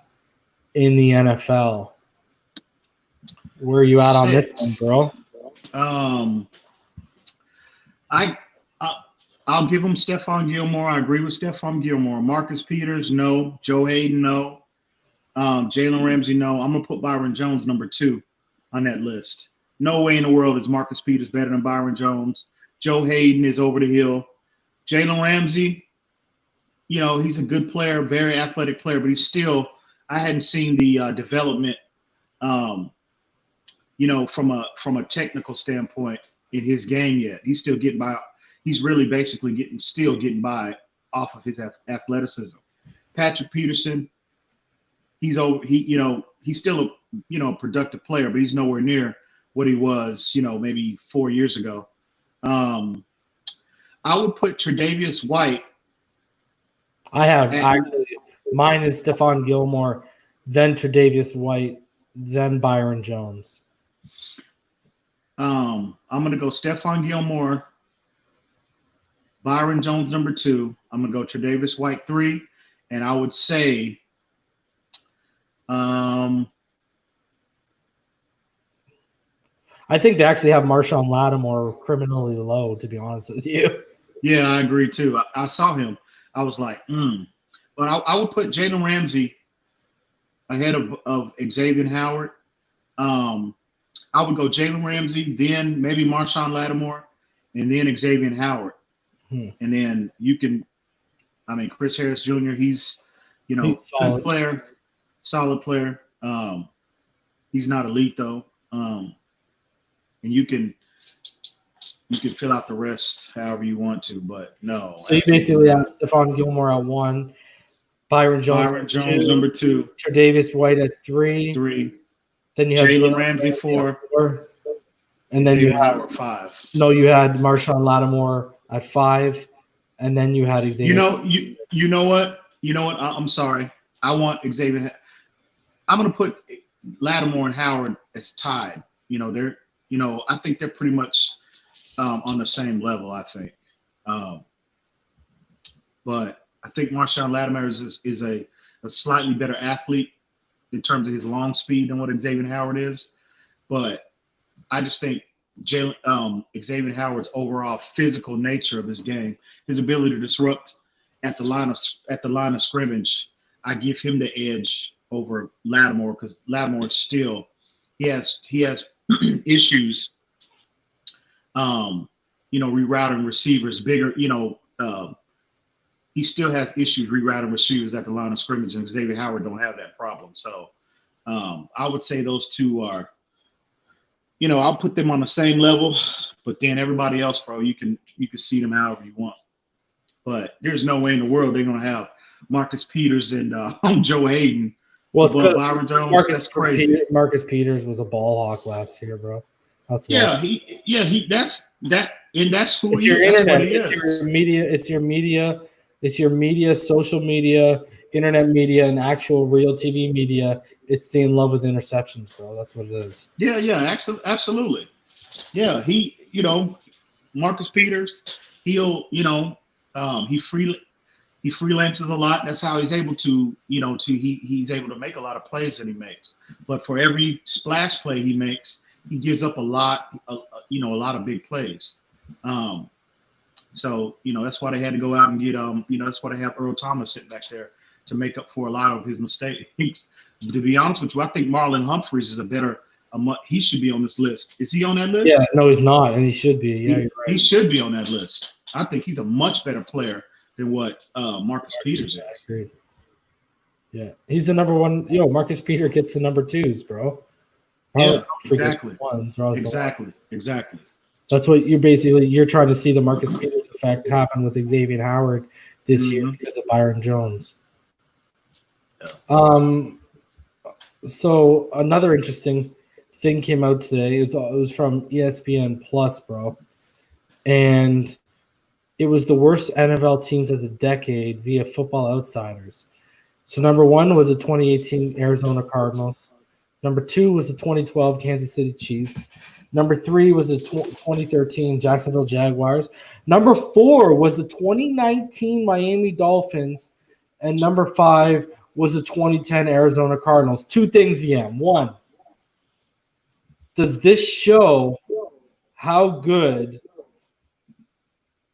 [SPEAKER 1] in the NFL. Where are you at on this one, bro?
[SPEAKER 2] I'll give him Stephon Gilmore. I agree with Stephon Gilmore. Marcus Peters, no. Joe Hayden, no. Jalen Ramsey, no. I'm going to put Byron Jones number 2 on that list. No way in the world is Marcus Peters better than Byron Jones. Joe Hayden is over the hill. Jalen Ramsey, he's a good player, very athletic player, but he's still – I hadn't seen the development, from a technical standpoint in his game yet. He's still getting by. He's really basically getting by off of his athleticism. Patrick Peterson, he's still a productive player, but he's nowhere near what he was, maybe 4 years ago. I would put Tre'Davious White.
[SPEAKER 1] I have actually. Mine is Stephon Gilmore, then Tre'Davious White, then Byron Jones.
[SPEAKER 2] I'm going to go Stephon Gilmore, Byron Jones number 2. I'm going to go Tre'Davious White 3, and I would say
[SPEAKER 1] I think they actually have Marshawn Lattimore criminally low, to be honest with you.
[SPEAKER 2] Yeah, I agree too. I saw him. I was like, But I would put Jalen Ramsey ahead of Xavier Howard. I would go Jalen Ramsey, then maybe Marshawn Lattimore, and then Xavier Howard. And then Chris Harris Jr., he's,
[SPEAKER 1] He's
[SPEAKER 2] good player, solid player. He's not elite though. And you can fill out the rest however you want to, but no.
[SPEAKER 1] So you basically have Stephon Gilmore at 1, Byron Jones
[SPEAKER 2] number 2,
[SPEAKER 1] Tre'Davious White at 3. Then you have
[SPEAKER 2] Jalen Ramsey 4,
[SPEAKER 1] and then you
[SPEAKER 2] have 5.
[SPEAKER 1] No, you had Marshawn Lattimore at 5, and then you had Xavier.
[SPEAKER 2] You know what? I'm sorry. I want Xavier. I'm going to put Lattimore and Howard as tied. I think they're pretty much on the same level. I think, but I think Marshawn Lattimore is a slightly better athlete in terms of his long speed than what Xavier Howard is. But I just think Xavier Howard's overall physical nature of his game, his ability to disrupt at the line of scrimmage, I give him the edge over Lattimore, because Lattimore is still he has issues, rerouting receivers bigger. He still has issues rerouting receivers at the line of scrimmage, and Xavier Howard don't have that problem. So I would say those two are, I'll put them on the same level, but then everybody else, bro, you can see them however you want. But there's no way in the world they're going to have Marcus Peters and Joe Hayden.
[SPEAKER 1] Well, it's because
[SPEAKER 2] Byron Jones. That's crazy.
[SPEAKER 1] Marcus Peters was a ball hawk last year, bro. That's why.
[SPEAKER 2] That's who
[SPEAKER 1] it's
[SPEAKER 2] he
[SPEAKER 1] your
[SPEAKER 2] is.
[SPEAKER 1] internet.
[SPEAKER 2] It's
[SPEAKER 1] your media. It's your media, social media, internet media, and actual real TV media. It's the in love with interceptions, bro. That's what it is.
[SPEAKER 2] Yeah, absolutely. Yeah, Marcus Peters, he'll, he freelances a lot. That's how he's able to, he's able to make a lot of plays that he makes. But for every splash play he makes, he gives up a lot of big plays. So, that's why they had to go out and get, that's why they have Earl Thomas sitting back there to make up for a lot of his mistakes. To be honest with you, I think Marlon Humphreys is he should be on this list. Is he on that list?
[SPEAKER 1] Yeah, no, he's not, and he should be. Yeah, you're right.
[SPEAKER 2] He should be on that list. I think he's a much better player than what Marcus Peters is.
[SPEAKER 1] I agree. Yeah, he's the number one. Marcus Peters gets the number 2s, bro.
[SPEAKER 2] Yeah, exactly. Exactly.
[SPEAKER 1] That's what you're trying to see the Marcus Peters effect happen with Xavier Howard this year because of Byron Jones.
[SPEAKER 2] Yeah.
[SPEAKER 1] So another interesting thing came out today. It was from ESPN Plus, bro, and it was the worst NFL teams of the decade via Football Outsiders. So number 1 was the 2018 Arizona Cardinals. Number 2 was the 2012 Kansas City Chiefs. Number 3 was the 2013 Jacksonville Jaguars. Number 4 was the 2019 Miami Dolphins. And number 5 was the 2010 Arizona Cardinals. 2 things, Yam. 1, does this show how good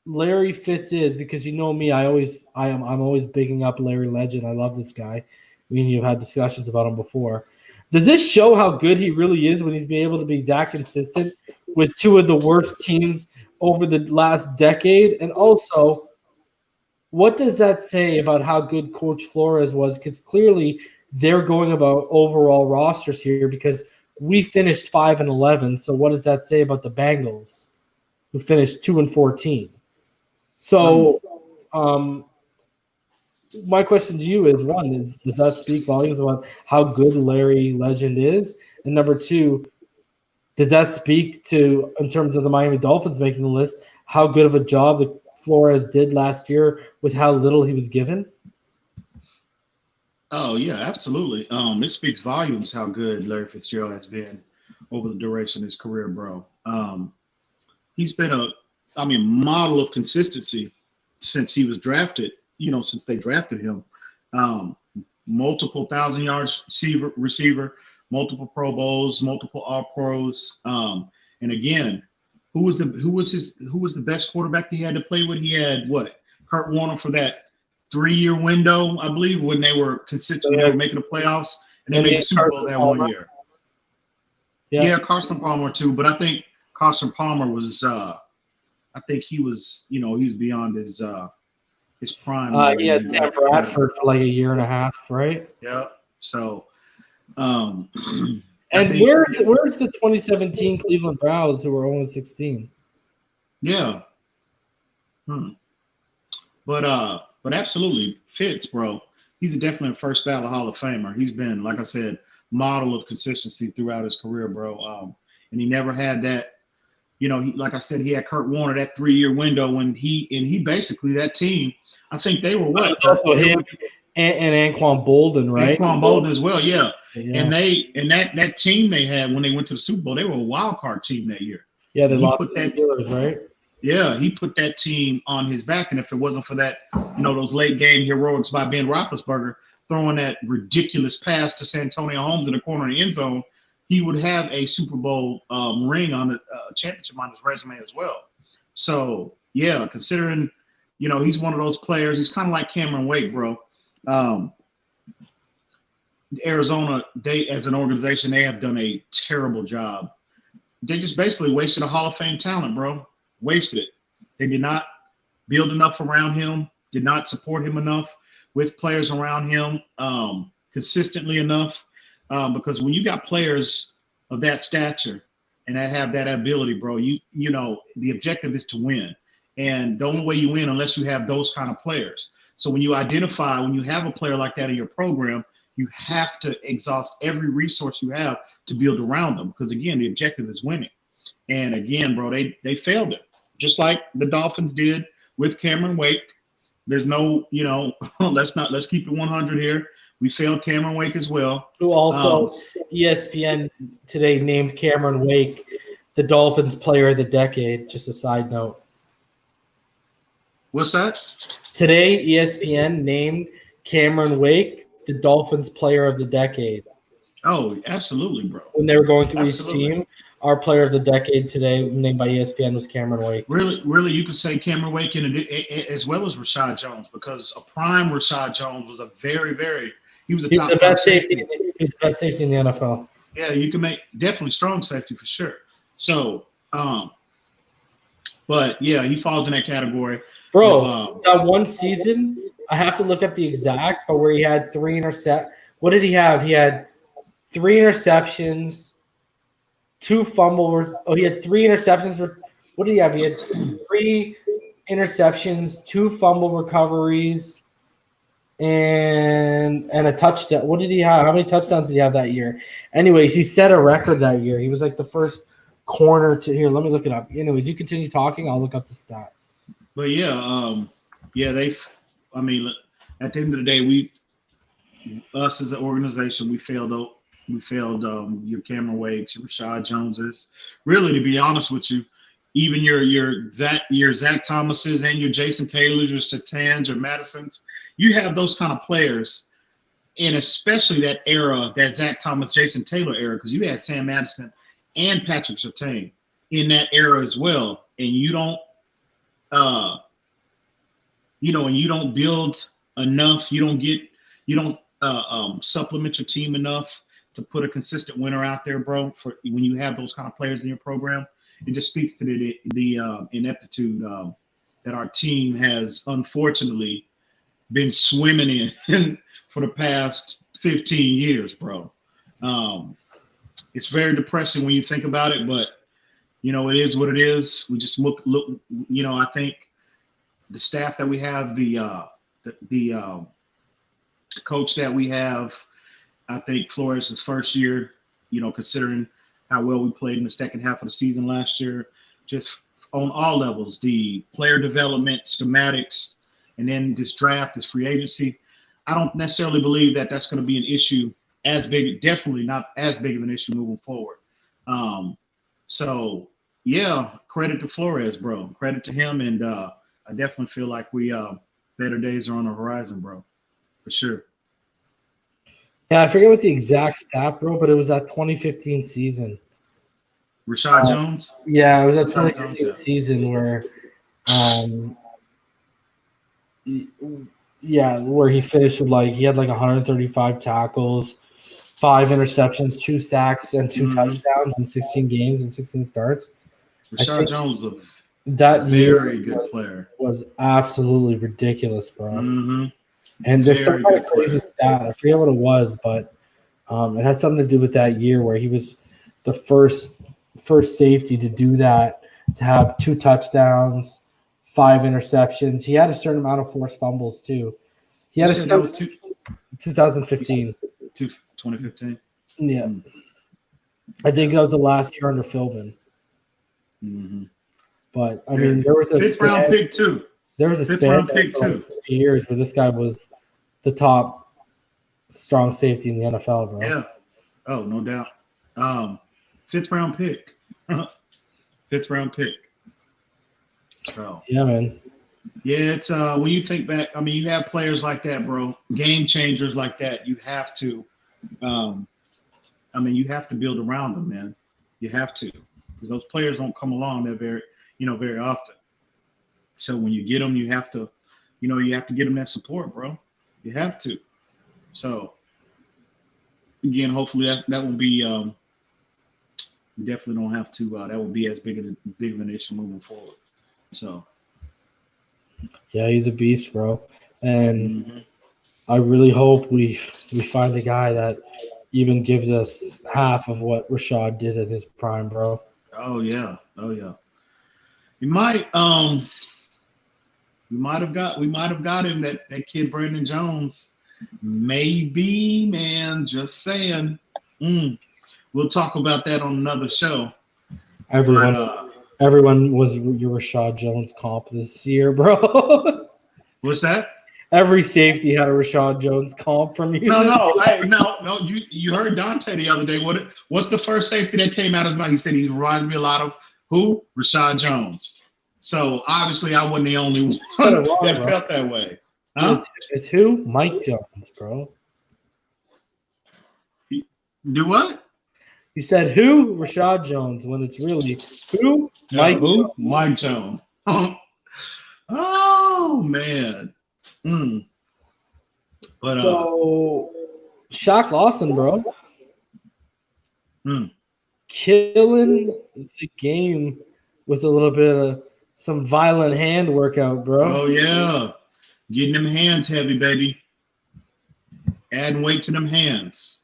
[SPEAKER 1] Larry Fitz is? Because you know me, I'm always bigging up Larry Legend. I love this guy. You've had discussions about him before. Does this show how good he really is when he's been able to be that consistent with 2 of the worst teams over the last decade? And also, what does that say about how good Coach Flores was? Because clearly they're going about overall rosters here, because we finished 5-11. So what does that say about the Bengals, who finished 2-14? So my question to you is, 1, does that speak volumes about how good Larry Legend is? And number 2, does that speak to, in terms of the Miami Dolphins making the list, how good of a job that Flores did last year with how little he was given?
[SPEAKER 2] Oh, yeah, absolutely. It speaks volumes how good Larry Fitzgerald has been over the duration of his career, bro. He's been a model of consistency since he was drafted, since they drafted him. Multiple 1,000-yard receiver, multiple Pro Bowls, multiple All-Pros. And again, who was the best quarterback he had to play with? He had Kurt Warner for that 3-year window, I believe, when they were consistent, they were making the playoffs, and they made the Super Bowl that 1 year. Yeah, Carson Palmer too, but I think Carson Palmer was I think he was beyond his prime.
[SPEAKER 1] He had Sam Bradford for like a year and a half, right?
[SPEAKER 2] Yeah. So,
[SPEAKER 1] and where's the 2017 Cleveland Browns who were 0-16?
[SPEAKER 2] Yeah. But absolutely Fitz, bro. He's definitely a first ballot Hall of Famer. He's been, like I said, model of consistency throughout his career, bro. And he never had that, like I said, he had Kurt Warner, that 3-year window when he basically, that team, I think they were what?
[SPEAKER 1] Also him and Anquan Bolden, right?
[SPEAKER 2] Anquan Bolden as well, yeah. And that team they had when they went to the Super Bowl, they were a wild card team that year.
[SPEAKER 1] Yeah, they lost to the Steelers, right?
[SPEAKER 2] Yeah, he put that team on his back, and if it wasn't for that, those late game heroics by Ben Roethlisberger throwing that ridiculous pass to Santonio Holmes in the corner of the end zone, he would have a Super Bowl ring on the championship on his resume as well. So yeah, considering he's one of those players, he's kind of like Cameron Wake, bro. Arizona, they as an organization, they have done a terrible job. They just basically wasted a Hall of Fame talent, bro. Wasted it. They did not build enough around him, did not support him enough with players around him consistently enough. Because when you got players of that stature and that have that ability, bro, the objective is to win. And the only way you win unless you have those kind of players. So when you have a player like that in your program, you have to exhaust every resource you have to build around them. Because again, the objective is winning. And again, bro, they failed it. Just like the Dolphins did with Cameron Wake. There's no, let's keep it 100 here. We failed Cameron Wake as well.
[SPEAKER 1] Who also ESPN today named Cameron Wake the Dolphins Player of the Decade. Just a side note.
[SPEAKER 2] What's that?
[SPEAKER 1] Today, ESPN named Cameron Wake the Dolphins Player of the Decade.
[SPEAKER 2] Oh, absolutely, bro.
[SPEAKER 1] When they were going through each team, our Player of the Decade today, named by ESPN, was Cameron Wake.
[SPEAKER 2] Really, you could say Cameron Wake as well as Rashad Jones, because a prime Rashad Jones was a very, very – he was the best safety.
[SPEAKER 1] He's the best safety in the NFL.
[SPEAKER 2] Yeah, you can make definitely strong safety for sure. So, but yeah, he falls in that category.
[SPEAKER 1] Bro, that one season, I have to look up the exact, but where he had 3 interceptions. What did he have? He had 3 interceptions, 2 fumbles. Oh, he had 3 interceptions. What did he have? He had 3 interceptions, 2 fumble recoveries, and a touchdown. What did he have? How many touchdowns did he have that year? Anyways, he set a record that year. He was like the first corner to – here, let me look it up. Anyways, you continue talking. I'll look up the stat.
[SPEAKER 2] But yeah, at the end of the day, us as an organization, we failed your Cameron Wakes, your Rashad Joneses. Really, to be honest with you, even your Zach Thomases and your Jason Taylors, your Satans, your Madisons, you have those kind of players, and especially that era, that Zach Thomas, Jason Taylor era, because you had Sam Madison and Patrick Surtain in that era as well, and you don't build enough, you don't supplement your team enough to put a consistent winner out there, bro. For when you have those kind of players in your program, it just speaks to the ineptitude that our team has unfortunately been swimming in for the past 15 years, bro. It's very depressing when you think about it, but it is what it is. We just look. I think the staff that we have, the coach that we have, I think Flores' first year, considering how well we played in the second half of the season last year, just on all levels, the player development, schematics, and then this draft, this free agency, I don't necessarily believe that that's going to be an issue as big, definitely not as big of an issue moving forward. So yeah, credit to Flores, bro. Credit to him, and I definitely feel like better days are on the horizon, bro, for sure.
[SPEAKER 1] Yeah, I forget what the exact stat, bro, but it was that 2015 season.
[SPEAKER 2] Rashad Jones?
[SPEAKER 1] Yeah, it was that 2015 season where where he finished with he had 135 tackles, 5 interceptions, 2 sacks, and 2 touchdowns in 16 games and 16 starts.
[SPEAKER 2] Rashad Jones was
[SPEAKER 1] That
[SPEAKER 2] very good player
[SPEAKER 1] was absolutely ridiculous, bro.
[SPEAKER 2] Mm-hmm.
[SPEAKER 1] And there's some kind of crazy stat. I forget what it was, but it had something to do with that year where he was the first safety to do that, to have 2 touchdowns, 5 interceptions. He had a certain amount of forced fumbles too. He had
[SPEAKER 2] that was
[SPEAKER 1] 2015.
[SPEAKER 2] 2015.
[SPEAKER 1] Yeah. Mm-hmm. I think that was the last year under Philbin.
[SPEAKER 2] Mm-hmm.
[SPEAKER 1] But I mean, there was a
[SPEAKER 2] 5th round pick too.
[SPEAKER 1] There was a span for 3 years where this guy was the top strong safety in the NFL, bro.
[SPEAKER 2] Yeah. Oh, no doubt. 5th round pick. 5th round pick. So
[SPEAKER 1] yeah, man.
[SPEAKER 2] Yeah, it's when you think back, I mean, you have players like that, bro, game changers like that. You have to, you have to build around them, man. You have to, because those players don't come along that very often. So when you get them, you have to get them that support, bro. You have to. So again, hopefully that will be. We definitely don't have to. That will be as big of an issue moving forward. So.
[SPEAKER 1] Yeah, he's a beast, bro. And I really hope we find a guy that even gives us half of what Rashad did at his prime, bro.
[SPEAKER 2] Oh yeah. We might have got him, that kid Brandon Jones. Maybe, man, just saying. We'll talk about that on another show.
[SPEAKER 1] Everyone was your Rashad Jones comp this year, bro.
[SPEAKER 2] What's that?
[SPEAKER 1] Every safety had a Rashad Jones comp from you.
[SPEAKER 2] No. You heard Dante the other day. What's the first safety that came out of his mouth? He said he reminds me a lot of who? Rashad Jones. So obviously I wasn't the only one that felt that way. Huh?
[SPEAKER 1] It's who? Mike Jones, bro.
[SPEAKER 2] Do what?
[SPEAKER 1] You said who? Rashad Jones, when it's really who?
[SPEAKER 2] Mike Jones. Mike Jones. Oh, man. But,
[SPEAKER 1] so, Shaq Lawson, bro. Killing the game with a little bit of some violent hand workout, bro.
[SPEAKER 2] Oh, yeah. Getting them hands heavy, baby. Adding weight to them hands.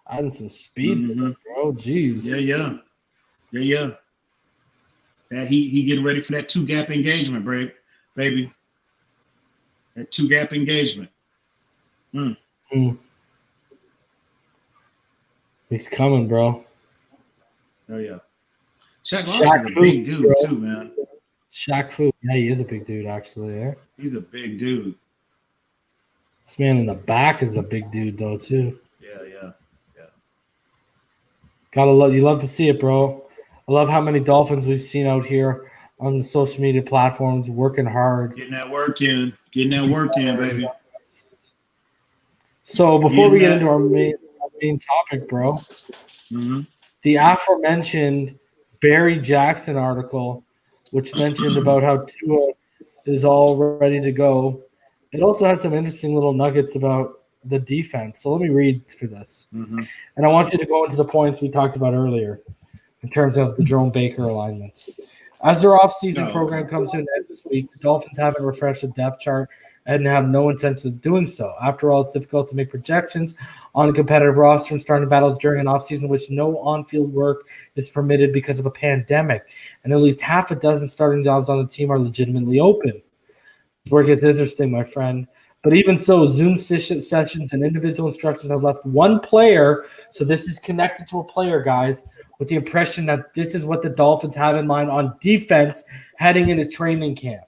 [SPEAKER 1] Adding some speed to them, bro. Jeez.
[SPEAKER 2] Yeah. He getting ready for that 2-gap engagement, baby. That 2-gap engagement.
[SPEAKER 1] He's coming, bro.
[SPEAKER 2] Oh yeah. Shaq Lawson's a big dude too, man.
[SPEAKER 1] Shaq Fu. Yeah, he is a big dude, actually. Yeah.
[SPEAKER 2] He's a big dude.
[SPEAKER 1] This man in the back is a big dude, though, too.
[SPEAKER 2] Yeah.
[SPEAKER 1] You love to see it, bro. I love how many Dolphins we've seen out here on the social media platforms working hard.
[SPEAKER 2] Getting that work in, baby.
[SPEAKER 1] So before we get into our main topic, bro, the aforementioned Barry Jackson article, which mentioned about how Tua is all ready to go, it also had some interesting little nuggets about the defense. So let me read for this. And I want you to go into the points we talked about earlier in terms of the Jerome Baker alignments. As their offseason program comes to an end this week, the Dolphins haven't refreshed the depth chart and have no intention of doing so. After all, it's difficult to make projections on a competitive roster and starting battles during an offseason in which no on-field work is permitted because of a pandemic, and at least half a dozen starting jobs on the team are legitimately open. It's where it gets interesting, my friend. But even so, Zoom sessions and individual instructions have left one player, so this is connected to a player, guys, with the impression that this is what the Dolphins have in mind on defense heading into training camp.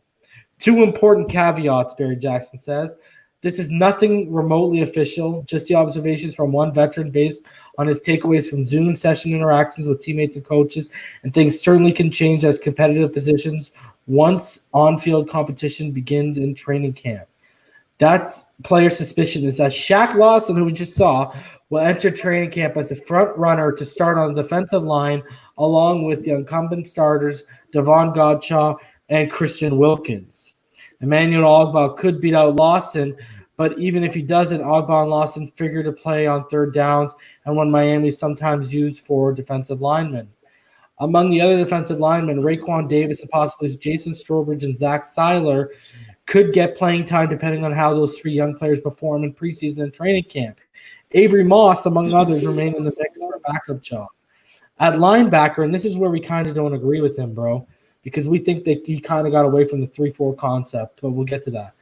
[SPEAKER 1] 2 important caveats, Barry Jackson says. This is nothing remotely official, just the observations from one veteran based on his takeaways from Zoom session interactions with teammates and coaches, and things certainly can change as competitive positions once on-field competition begins in training camp. That's player suspicion is that Shaq Lawson, who we just saw, will enter training camp as a front runner to start on the defensive line, along with the incumbent starters Devon Godshaw and Christian Wilkins. Emmanuel Ogbah could beat out Lawson, but even if he doesn't, Ogbah and Lawson figure to play on third downs and when Miami sometimes used for defensive linemen. Among the other defensive linemen, Raekwon Davis and possibly Jason Strowbridge and Zach Seiler could get playing time depending on how those three young players perform in preseason and training camp. Avery Moss, among others, remain in the mix for a backup job. At linebacker, and this is where we kind of don't agree with him, bro, because we think that he kind of got away from the 3-4 concept, but we'll get to that.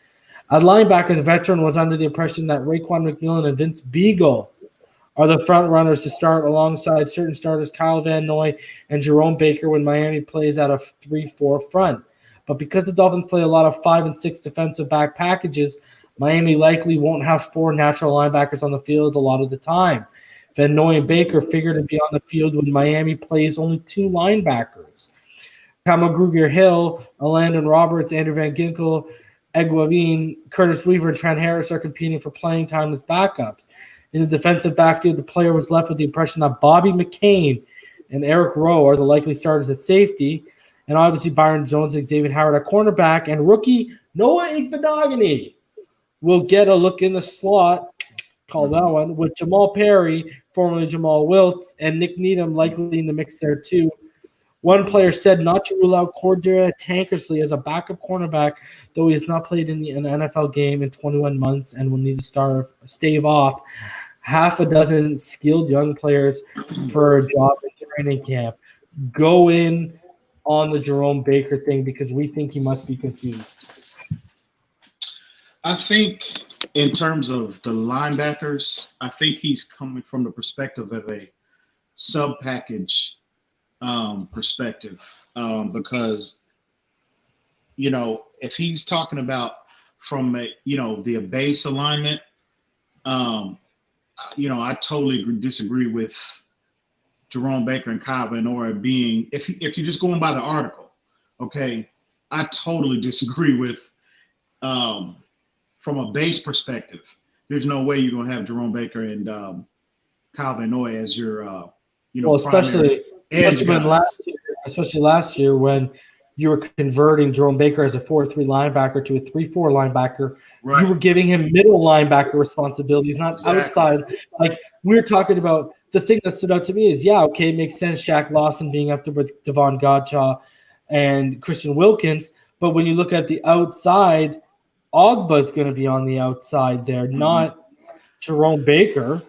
[SPEAKER 1] At linebacker, the veteran was under the impression that Raekwon McMillan and Vince Beagle are the front runners to start alongside certain starters Kyle Van Noy and Jerome Baker when Miami plays out a 3-4 front. But because the Dolphins play a lot of 5 and 6 defensive back packages, Miami likely won't have 4 natural linebackers on the field a lot of the time. Van Noy and Baker figure to be on the field when Miami plays only 2 linebackers. Kama Grugier-Hill, Landon Roberts, Andrew Van Ginkel, Egwavine, Curtis Weaver, and Trent Harris are competing for playing time as backups. In the defensive backfield, the player was left with the impression that Bobby McCain and Eric Rowe are the likely starters at safety, and obviously Byron Jones and Xavier Howard at cornerback, and rookie Noah Igbenogany will get a look in the slot, call that one, with Jamal Perry, formerly Jamal Wiltz, and Nick Needham likely in the mix there too. One player said not to rule out Cordrea Tankersley as a backup cornerback, though he has not played in an NFL game in 21 months and will need to stave off half a dozen skilled young players for a job in training camp. Go in on the Jerome Baker thing because we think he must be confused.
[SPEAKER 2] I think in terms of the linebackers, I think he's coming from the perspective of a sub-package perspective because, you know, if he's talking about from a, you know, the base alignment, you know, I totally disagree with Jerome Baker and Kyle Van Noy being, if you're just going by the article, okay, I totally disagree with, from a base perspective, there's no way you're going to have Jerome Baker and Kyle Van Noy as your, you know,
[SPEAKER 1] well, especially last year when you were converting Jerome Baker as a 4-3 linebacker to a 3-4 linebacker. Right. You were giving him middle linebacker responsibilities, not outside. Like we were talking about, the thing that stood out to me is, yeah, okay, it makes sense Shaq Lawson being up there with Devon Godshaw and Christian Wilkins. But when you look at the outside, Ogba's going to be on the outside there, not Jerome Baker.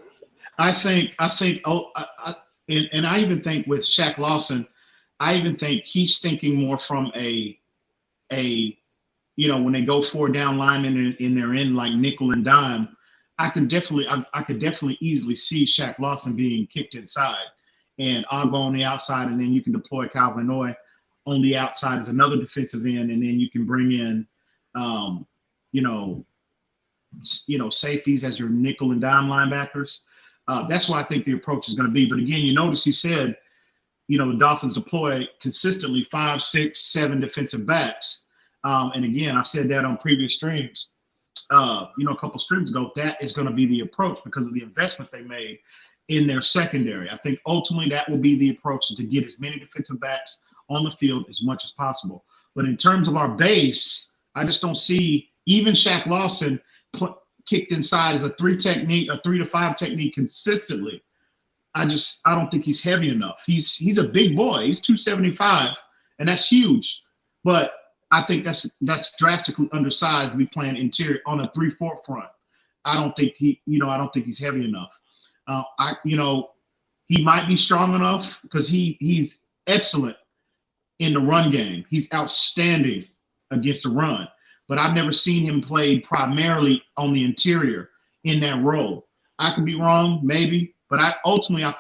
[SPEAKER 2] I think, and I even think with Shaq Lawson, I even think he's thinking more from a, you know, when they go 4 down linemen and they're in like nickel and dime, I could definitely easily see Shaq Lawson being kicked inside and Ogba on the outside, and then you can deploy Kyle Van Noy on the outside as another defensive end, and then you can bring in, you know, safeties as your nickel and dime linebackers. That's what I think the approach is going to be. But again, you notice he said, you know, the Dolphins deploy consistently 5, 6, 7 defensive backs. And again, I said that on previous streams, you know, a couple streams ago, that is going to be the approach because of the investment they made in their secondary. I think ultimately that will be the approach, to get as many defensive backs on the field as much as possible. But in terms of our base, I just don't see even Shaq Lawson kicked inside as a 3 technique, a 3 to 5 technique consistently. I don't think he's heavy enough. He's a big boy. He's 275, and that's huge. But I think that's drastically undersized to be playing interior on a 3-4 front. I don't think he's heavy enough. You know, he might be strong enough because he's excellent in the run game. He's outstanding against the run. But I've never seen him play primarily on the interior in that role. I could be wrong, maybe, but I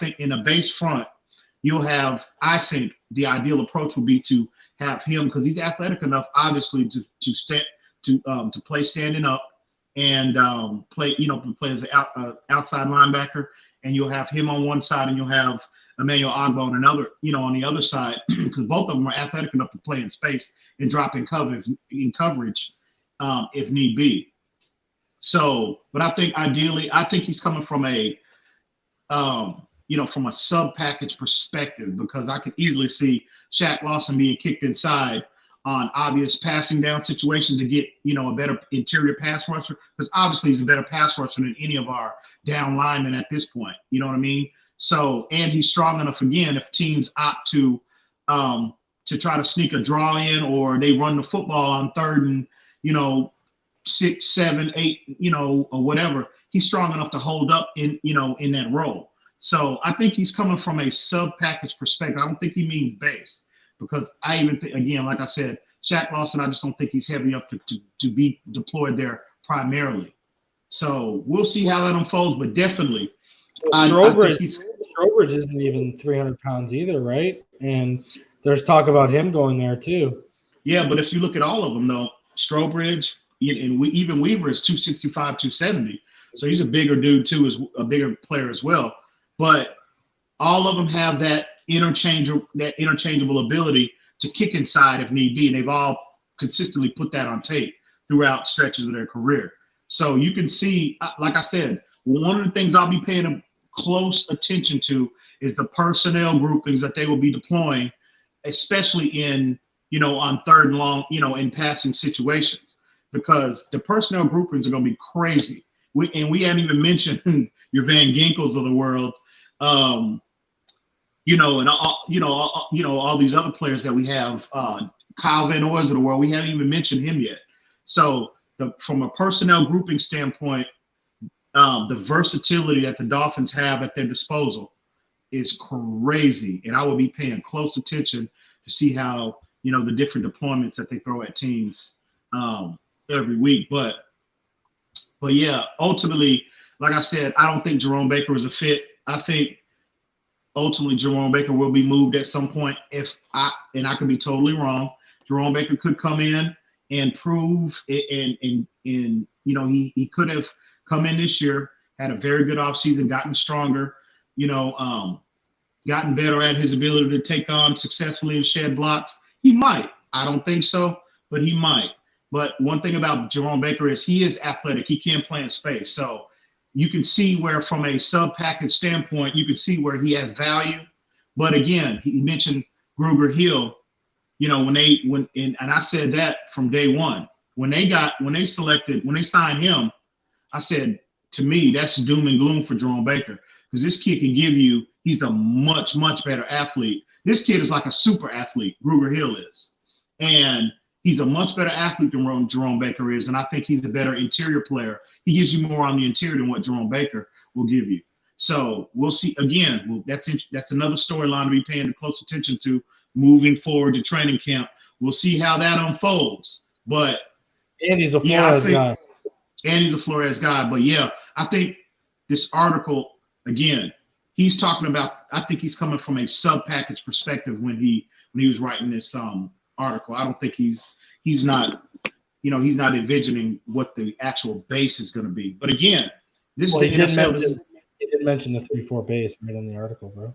[SPEAKER 2] think in a base front, you'll have, I think the ideal approach would be to have him, because he's athletic enough, obviously, to play standing up and play as an outside linebacker, and you'll have him on one side, and you'll have Emmanuel Ogba on another, on the other side, because both of them are athletic enough to play in space and drop in coverage if need be. So, but I think ideally, he's coming from a from a sub package perspective, because I could easily see Shaq Lawson being kicked inside on obvious passing down situations to get, a better interior pass rusher, because obviously he's a better pass rusher than any of our down linemen at this point. You know what I mean? So, and he's strong enough, again, if teams opt to to try to sneak a draw in, or they run the football on 3rd and 6, 7, 8, or whatever. He's strong enough to hold up in that role. So I think he's coming from a sub-package perspective. I don't think he means base, because I even think, again, like I said, Shaq Lawson, I just don't think he's heavy enough to be deployed there primarily. So we'll see how that unfolds, but definitely.
[SPEAKER 1] Strobridge isn't even 300 pounds either, right? And there's talk about him going there too.
[SPEAKER 2] Yeah, but if you look at all of them, though, Strobridge and even Weaver is 265, 270. So he's a bigger dude too, is a bigger player as well. But all of them have that interchangeable ability to kick inside if need be, and they've all consistently put that on tape throughout stretches of their career. So you can see, like I said, one of the things I'll be paying close attention to is the personnel groupings that they will be deploying, especially in, on 3rd and long, in passing situations, because the personnel groupings are going to be crazy. We haven't even mentioned your Van Ginkels of the world, and all these other players that we have, Kyle Van Oors of the world. We haven't even mentioned him yet. So from a personnel grouping standpoint, the versatility that the Dolphins have at their disposal is crazy, and I will be paying close attention to see how the different deployments that they throw at teams every week. But yeah, ultimately, like I said, I don't think Jerome Baker is a fit. I think ultimately Jerome Baker will be moved at some point. And I could be totally wrong. Jerome Baker could come in and prove it, and he could have come in this year, had a very good offseason, gotten stronger, gotten better at his ability to take on successfully and shed blocks. He might. I don't think so, but he might. But one thing about Jerome Baker is he is athletic. He can play in space. So you can see where, from a sub-package standpoint, you can see where he has value. But again, he mentioned Gruber Hill, and I said that from day one. When they signed him, I said, to me, that's doom and gloom for Jerome Baker, because this kid can give you, he's a much, much better athlete. This kid is like a super athlete, Gruber Hill is. And he's a much better athlete than Jerome Baker is, and I think he's a better interior player. He gives you more on the interior than what Jerome Baker will give you. So we'll see. Again, that's another storyline to be paying close attention to moving forward to training camp. We'll see how that unfolds. But
[SPEAKER 1] Andy's a Flores guy.
[SPEAKER 2] Andy's a Flores guy. But yeah, I think this article, again, he's talking about, I think he's coming from a sub-package perspective when he was writing this article. I don't think he's not envisioning what the actual base is going to be. But again, this is the NFL.
[SPEAKER 1] He did mention the 3-4 base right in the article, bro.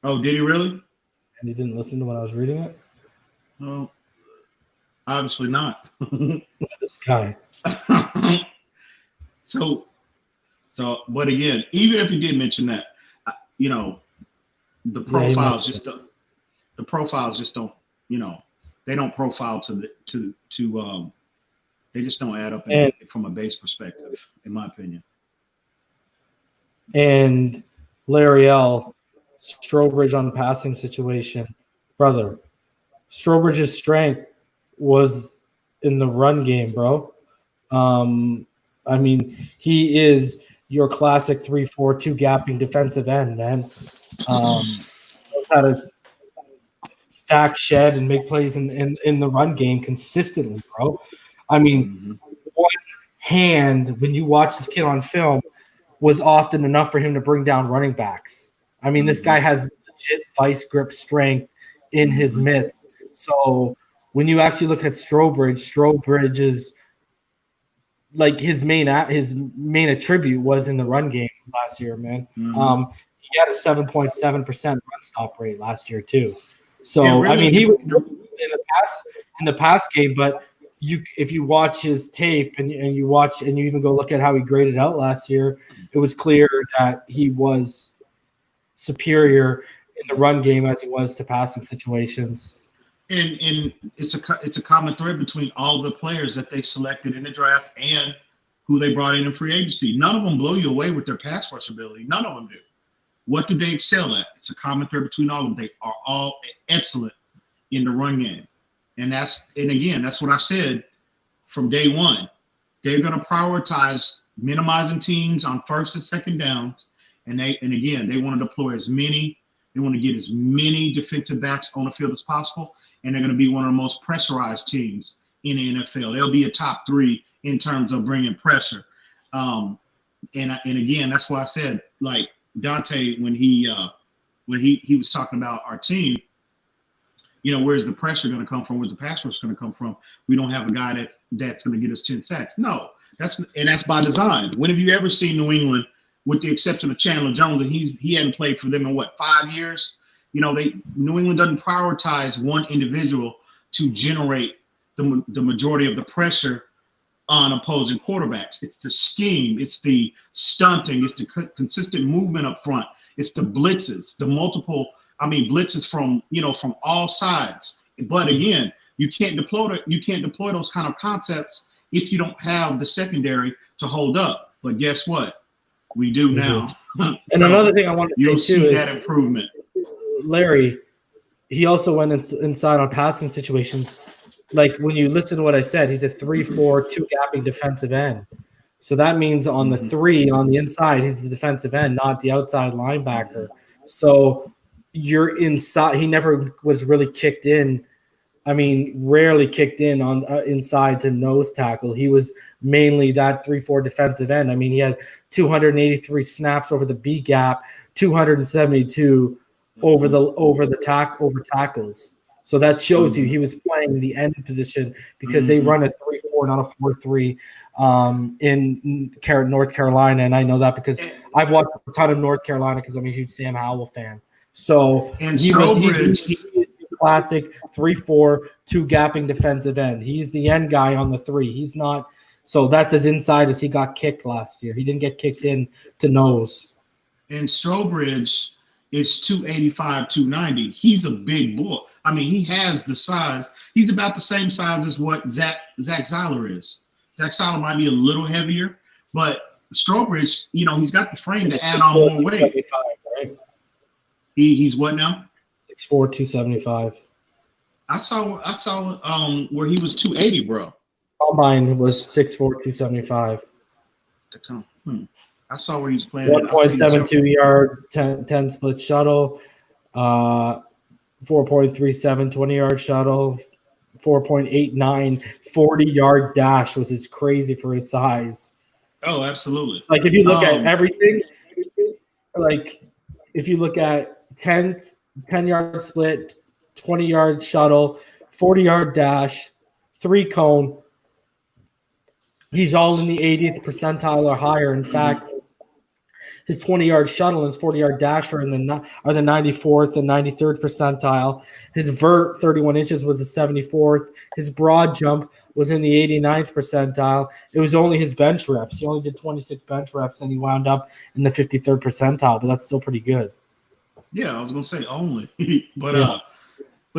[SPEAKER 2] Oh, did he really?
[SPEAKER 1] And you didn't listen to when I was reading it?
[SPEAKER 2] Well, obviously not.
[SPEAKER 1] This guy.
[SPEAKER 2] So, but again, even if he did mention that, the profiles just don't, they don't profile they just don't add up from a base perspective, in my opinion.
[SPEAKER 1] And Larry L, Strobridge on passing situation, brother. Strobridge's strength was in the run game, bro. I mean, he is your classic 3-4-2 gapping defensive end, man. Knows how to stack, shed, and make plays in the run game consistently, bro. I mean, one hand, when you watch this kid on film, was often enough for him to bring down running backs. I mean, this guy has legit vice grip strength in his mitts. So when you actually look at Strobridge is like his main attribute was in the run game last year, man. He had a 7.7% run stop rate last year too. So yeah, really, I mean, he was in the pass game, but if you watch his tape and you even go look at how he graded out last year, it was clear that he was superior in the run game as he was to passing situations.
[SPEAKER 2] And it's a common thread between all the players that they selected in the draft and who they brought in free agency. None of them blow you away with their pass rush ability. None of them do. what do they excel at? It's a common thread between all of them. They are all excellent in the run game. And again, that's what I said from day one. They're going to prioritize minimizing teams on first and second downs. And again, they want to deploy they want to get as many defensive backs on the field as possible. And they're going to be one of the most pressurized teams in the NFL. They'll be a top 3 in terms of bringing pressure. And again, that's why I said, like Dante, when he was talking about our team, where's the pressure going to come from? Where's the pass rush going to come from? We don't have a guy that's going to get us 10 sacks. No, that's by design. When have you ever seen New England, with the exception of Chandler Jones, and he hadn't played for them in 5 years? New England doesn't prioritize one individual to generate the majority of the pressure on opposing quarterbacks. It's the scheme, it's the stunting, it's the consistent movement up front, it's the blitzes, the multiple. Blitzes from all sides. But again, you can't deploy those kind of concepts if you don't have the secondary to hold up. But guess what? We do now.
[SPEAKER 1] And another thing I want to say too is
[SPEAKER 2] that improvement.
[SPEAKER 1] Larry, he also went inside on passing situations. Like when you listen to what I said, he's a 3-4, 2-gapping defensive end. So that means on the 3 on the inside, he's the defensive end, not the outside linebacker. So you're inside. He never was really kicked in. Rarely kicked in on inside to nose tackle. He was mainly that 3-4 defensive end. He had 283 snaps over the B gap, 272 over tackles. So that shows you he was playing the end position because they run a 3-4, not a 4-3 in North Carolina, and I know that because I've watched a ton of North Carolina because I'm a huge Sam Howell fan. So he's classic 3-4, 2-gapping defensive end. He's the end guy on the 3. He's not. So that's as inside as he got kicked last year. He didn't get kicked in to nose. And
[SPEAKER 2] Strobridge is 285, 290. He's a big boy. He has the size. He's about the same size as what Zach Seiler is. Zach Seiler might be a little heavier, but Strobridge, he's got the frame to add on more weight.
[SPEAKER 1] Right?
[SPEAKER 2] He's what now?
[SPEAKER 1] 6'4", 275.
[SPEAKER 2] I saw where he was 280, bro.
[SPEAKER 1] Combine was 6'4", 275.
[SPEAKER 2] I saw where he was playing.
[SPEAKER 1] 1.72 yard, 10 split shuttle, 4.37 20-yard shuttle, 4.89 40-yard dash, which is crazy for his size.
[SPEAKER 2] Oh, absolutely.
[SPEAKER 1] Like if you look at everything, like if you look at 10-yard split, 20-yard shuttle, 40-yard dash, 3-cone, he's all in the 80th percentile or higher. In fact, his 20-yard shuttle and his 40-yard dash are the 94th and 93rd percentile. His vert, 31 inches, was the 74th. His broad jump was in the 89th percentile. It was only his bench reps. He only did 26 bench reps, and he wound up in the 53rd percentile, but that's still pretty good.
[SPEAKER 2] Yeah, I was gonna say only, but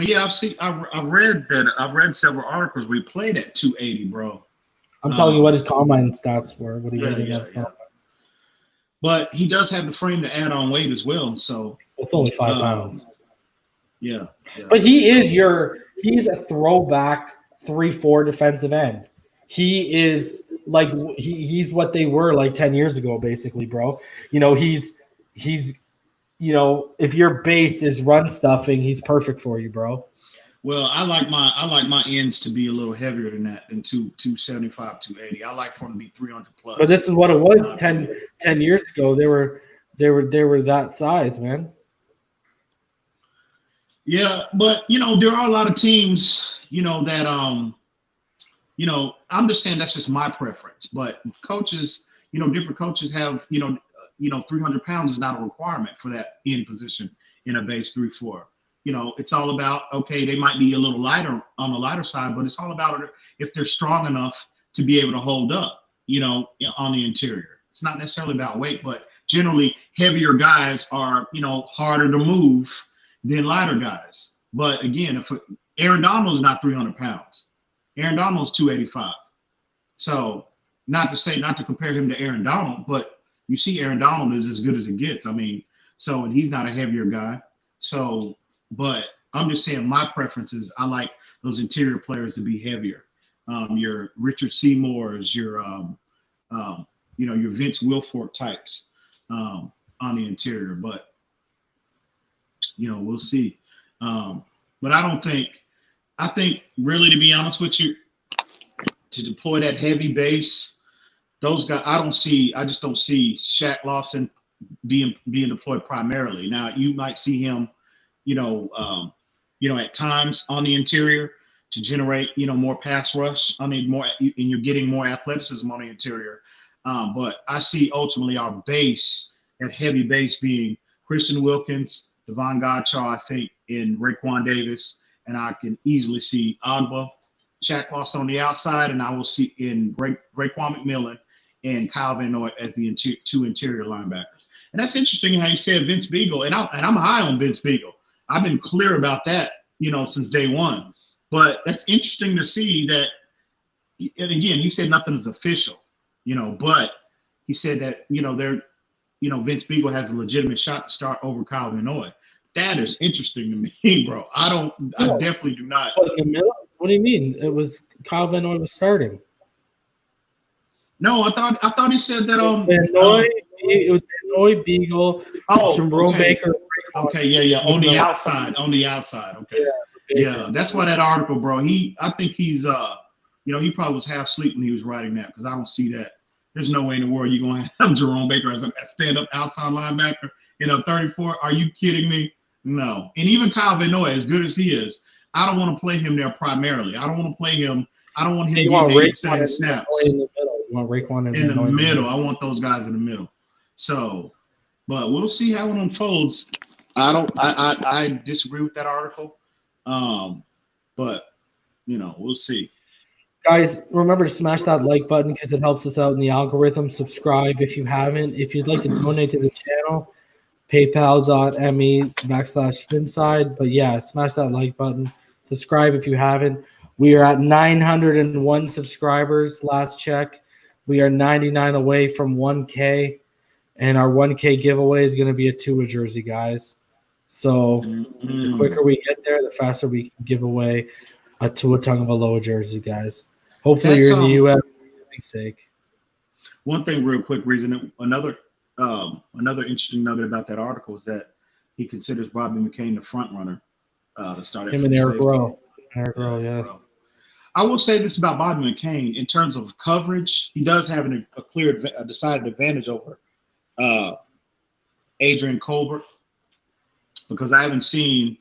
[SPEAKER 2] yeah, I've read several articles where he played at 280, bro.
[SPEAKER 1] I'm telling you what his combine stats were. What he did against combine.
[SPEAKER 2] But he does have the frame to add on weight as well, so
[SPEAKER 1] it's only 5 pounds.
[SPEAKER 2] Yeah.
[SPEAKER 1] But he's a throwback 3-4 defensive end. He is like he's what they were like 10 years ago, basically, bro. He's if your base is run stuffing, he's perfect for you, bro.
[SPEAKER 2] Well, I like my ends to be a little heavier than that, than 275, 280. I like for them to be 300 plus.
[SPEAKER 1] But this is what it was 10 years ago. They were that size, man.
[SPEAKER 2] Yeah, but there are a lot of teams, that I'm just saying that's just my preference. But coaches, different coaches have, 300 pounds is not a requirement for that end position in a base 3-4. It's all about, okay, they might be a little lighter on the lighter side, but it's all about if they're strong enough to be able to hold up, on the interior. It's not necessarily about weight, but generally heavier guys are, harder to move than lighter guys. But again, Aaron Donald is not 300 pounds. Aaron Donald is 285. So not to compare him to Aaron Donald, but you see Aaron Donald is as good as it gets. So, and he's not a heavier guy. So, but I'm just saying my preferences. I like those interior players to be heavier. Your Richard Seymours, your your Vince Wilfork types on the interior. But we'll see. But I think really, to be honest with you, to deploy that heavy base, those guys, I just don't see Shaq Lawson being deployed primarily. Now you might see him, at times on the interior to generate, more pass rush. I mean, more, and you're getting more athleticism on the interior. But I see ultimately our base, that heavy base, being Christian Wilkins, Devon Godchaux, I think, in Raekwon Davis, and I can easily see Agba, Shaq Lawson on the outside, and I will see in Raekwon McMillan and Kyle Van Noy as the two interior linebackers. And that's interesting how you said Vince Beagle, and I'm high on Vince Beagle. I've been clear about that, since day one. But that's interesting to see that. And again, he said nothing is official, but he said that Vince Beagle has a legitimate shot to start over Kyle Van Noy. That is interesting to me, bro. I definitely do not.
[SPEAKER 1] In the middle? What do you mean? It was Kyle Van Noy was starting.
[SPEAKER 2] No, I thought he said that
[SPEAKER 1] it was Van Noy, Beagle, Jerome Baker.
[SPEAKER 2] Okay, yeah. On the outside. Okay. Yeah, that's why that article, bro. I think he's he probably was half asleep when he was writing that, because I don't see that. There's no way in the world you're gonna have Jerome Baker as a stand-up outside linebacker in a 34. Are you kidding me? No. And even Kyle Van Noy, as good as he is, I don't want to play him there primarily. I don't want to play him. I don't want him getting 80% of snaps.
[SPEAKER 1] In the middle. You want Raekwon
[SPEAKER 2] in the middle. I want those guys in the middle. So, but we'll see how it unfolds. I disagree with that article. But we'll see.
[SPEAKER 1] Guys, remember to smash that like button because it helps us out in the algorithm. Subscribe if you haven't. If you'd like to donate to the channel, paypal.me/Phinside. But yeah, smash that like button. Subscribe if you haven't. We are at 901 subscribers last check. We are 99 away from 1K. And our 1K giveaway is going to be a Tua jersey, guys. So the quicker we get there, the faster we can give away a Tua Tagovailoa jersey, guys. Hopefully you're in the U.S. for the sake.
[SPEAKER 2] One thing real quick, reason another interesting nugget about that article is that he considers Bobby McCain the front runner to start.
[SPEAKER 1] Him and Eric Rowe. Yeah.
[SPEAKER 2] I will say this about Bobby McCain. In terms of coverage, he does have a clear, decided advantage over Adrian Colbert, because I haven't seen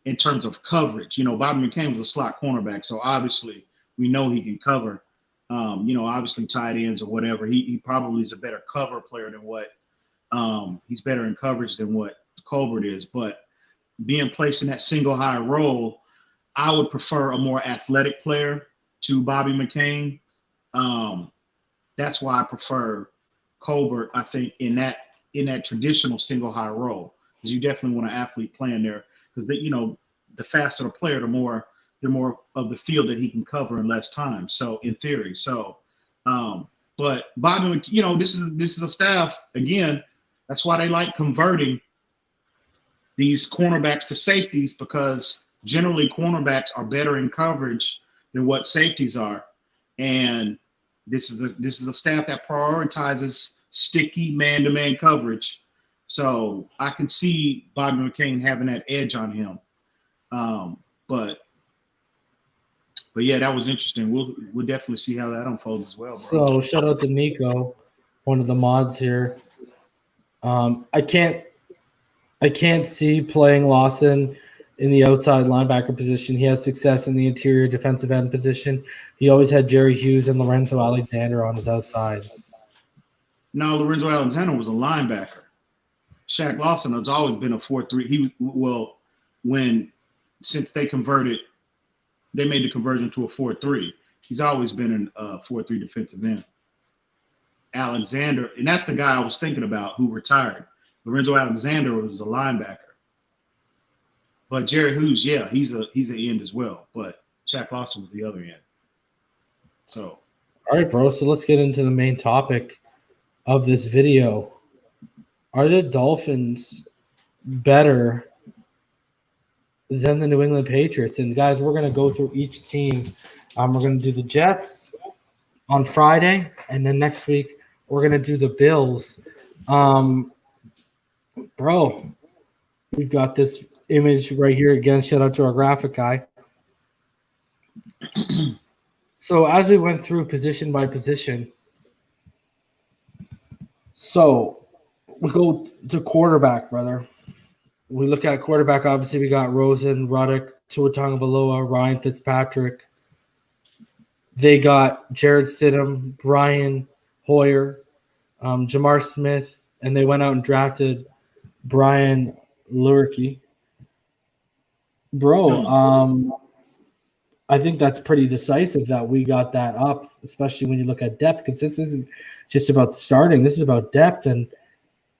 [SPEAKER 2] in terms of coverage. Bobby McCain was a slot cornerback, so obviously we know he can cover. Obviously tight ends or whatever. He probably is a better cover player than what he's better in coverage than what Colbert is. But being placed in that single high role, I would prefer a more athletic player to Bobby McCain. That's why I prefer Colbert, I think, in that traditional single high role, because you definitely want an athlete playing there, because the faster the player, the more of the field that he can cover in less time. So in theory, but Bobby, this is a staff, again. That's why they like converting these cornerbacks to safeties, because generally cornerbacks are better in coverage than what safeties are, and this is a staff that prioritizes sticky man-to-man coverage. So I can see Bobby McCain having that edge on him. But yeah, that was interesting. We'll definitely see how that unfolds as well, bro.
[SPEAKER 1] So shout out to Nico, one of the mods here. I can't see playing Lawson in the outside linebacker position. He had success in the interior defensive end position. He always had Jerry Hughes and Lorenzo Alexander on his outside.
[SPEAKER 2] No, Lorenzo Alexander was a linebacker. Shaq Lawson has always been a 4-3. Since they made the conversion to a 4-3. He's always been a 4-3 defensive end. Alexander, and that's the guy I was thinking about who retired. Lorenzo Alexander was a linebacker. But Jerry Hughes, yeah, he's an end as well. But Shaq Lawson was the other end. So,
[SPEAKER 1] all right, bro. So let's get into the main topic of this video. Are the Dolphins better than the New England Patriots? And guys, we're going to go through each team. We're going to do the Jets on Friday, and then next week we're going to do the Bills. Bro, we've got this image right here again. Shout out to our graphic guy. So as we went through position by position, so we go to quarterback, brother. We look at quarterback. Obviously, we got Rosen, Ruddock, Tua Tagovailoa, Ryan Fitzpatrick. They got Jared Stidham, Brian Hoyer, Jamar Smith, and they went out and drafted Brian Lurkey. Bro, I think that's pretty decisive that we got that up, especially when you look at depth, because this isn't just about starting. This is about depth. And,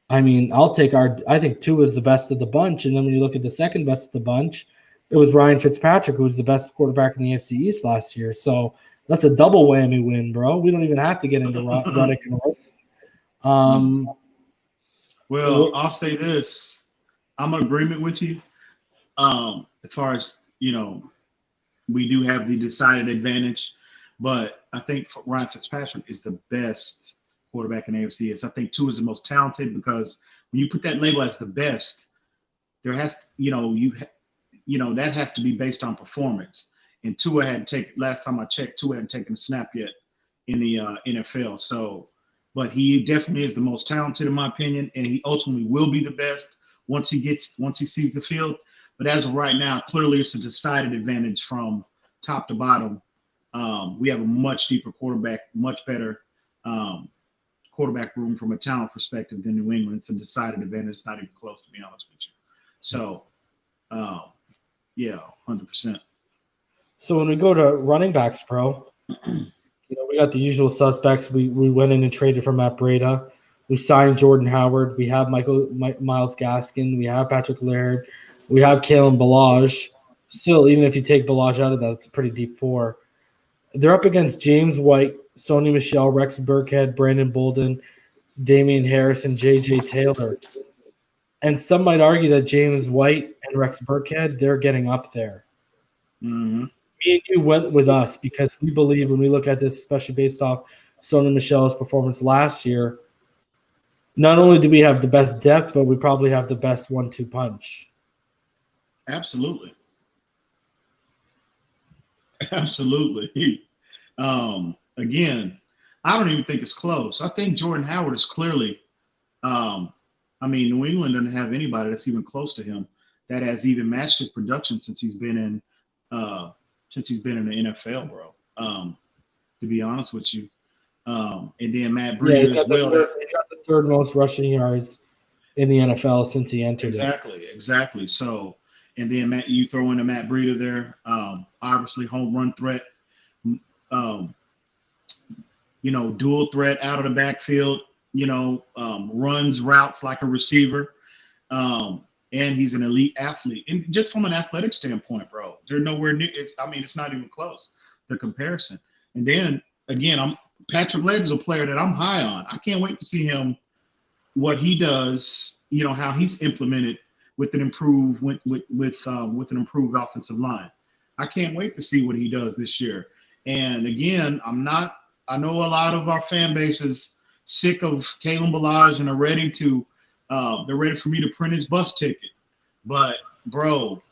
[SPEAKER 1] I mean, I think Tua is the best of the bunch. And then when you look at the second best of the bunch, it was Ryan Fitzpatrick, who was the best quarterback in the AFC East last year. So that's a double whammy win, bro. We don't even have to get into Ruddock and Rosen.
[SPEAKER 2] Well, I'll say this. I'm in agreement with you. As far as, we do have the decided advantage, but I think Ryan Fitzpatrick is the best quarterback in AFC East. I think Tua is the most talented, because when you put that label as the best, there has, that has to be based on performance. And Tua hadn't taken, last time I checked, Tua hadn't taken a snap yet in the NFL. So, but he definitely is the most talented in my opinion, and he ultimately will be the best once he sees the field. But as of right now, clearly it's a decided advantage from top to bottom. We have a much deeper quarterback, much better quarterback room from a talent perspective than New England. It's a decided advantage. It's not even close, to be honest with you. So, yeah, 100%.
[SPEAKER 1] So when we go to running backs, bro, we got the usual suspects. We went in and traded for Matt Breida. We signed Jordan Howard. We have Myles Gaskin. We have Patrick Laird. We have Kalen Ballage. Still, even if you take Ballage out of that, it's a pretty deep four. They're up against James White, Sony Michel, Rex Burkhead, Brandon Bolden, Damian Harris, and J.J. Taylor. And some might argue that James White and Rex Burkhead, they're getting up there.
[SPEAKER 2] Mm-hmm.
[SPEAKER 1] Me and you went with us because we believe when we look at this, especially based off Sony Michel's performance last year, not only do we have the best depth, but we probably have the best 1-2 punch.
[SPEAKER 2] Absolutely. Again, I don't even think it's close. I think Jordan Howard is clearly, New England doesn't have anybody that's even close to him that has even matched his production since he's been in the NFL, bro. To be honest with you. And then Matt Breida as well.
[SPEAKER 1] He's got the third most rushing yards in the NFL since he entered.
[SPEAKER 2] Exactly. So, and then you throw in a Matt Breida there, obviously home run threat, dual threat out of the backfield, runs routes like a receiver, and he's an elite athlete. And just from an athletic standpoint, bro, they're nowhere near. It's not even close, the comparison. And then again, Patrick Laird is a player that I'm high on. I can't wait to see him, what he does, how he's implemented with an improved improved offensive line. I can't wait to see what he does this year. And again, I know a lot of our fan base is sick of Kalen Ballage and are ready for me to print his bus ticket. But bro,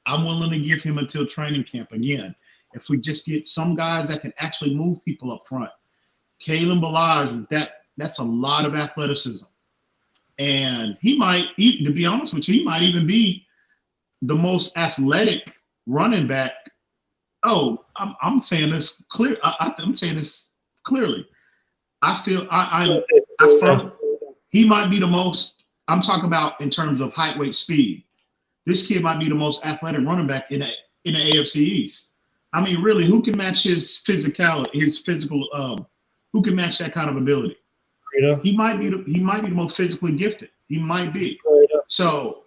[SPEAKER 2] I'm willing to give him until training camp again. If we just get some guys that can actually move people up front. Kalen Ballage, that's a lot of athleticism. And to be honest with you, he might even be the most athletic running back. Oh, I'm saying this clear. I'm saying this clearly. I feel he might be the most. I'm talking about in terms of height, weight, speed. This kid might be the most athletic running back in the AFC East. I mean, really, who can match his physical? Who can match that kind of ability? He might be the most physically gifted. He might be. So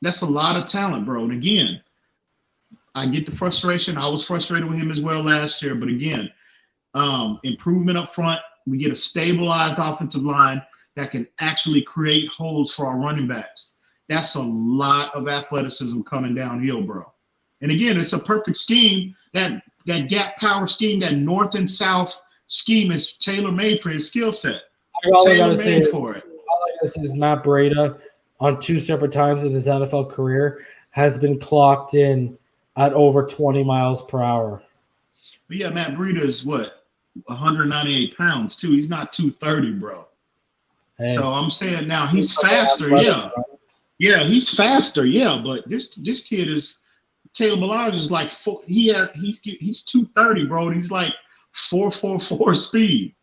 [SPEAKER 2] that's a lot of talent, bro. And again, I get the frustration. I was frustrated with him as well last year. But again, improvement up front. We get a stabilized offensive line. that can actually create holes for our running backs. That's a lot of athleticism coming downhill, bro. And again, it's a perfect scheme. That gap power scheme, that north and south scheme is tailor-made for his skill set. Tailor-made for it.
[SPEAKER 1] All I gotta say is Matt Breida on 2 separate times of his NFL career has been clocked in at over 20 miles per hour.
[SPEAKER 2] But yeah, Matt Breida is what? 198 pounds, too. He's not 230, bro. Hey, so I'm saying now he's faster, yeah. Yeah, he's faster, yeah. But this kid is Caleb Ballage is like he's 230, bro, and he's like 4.44 speed.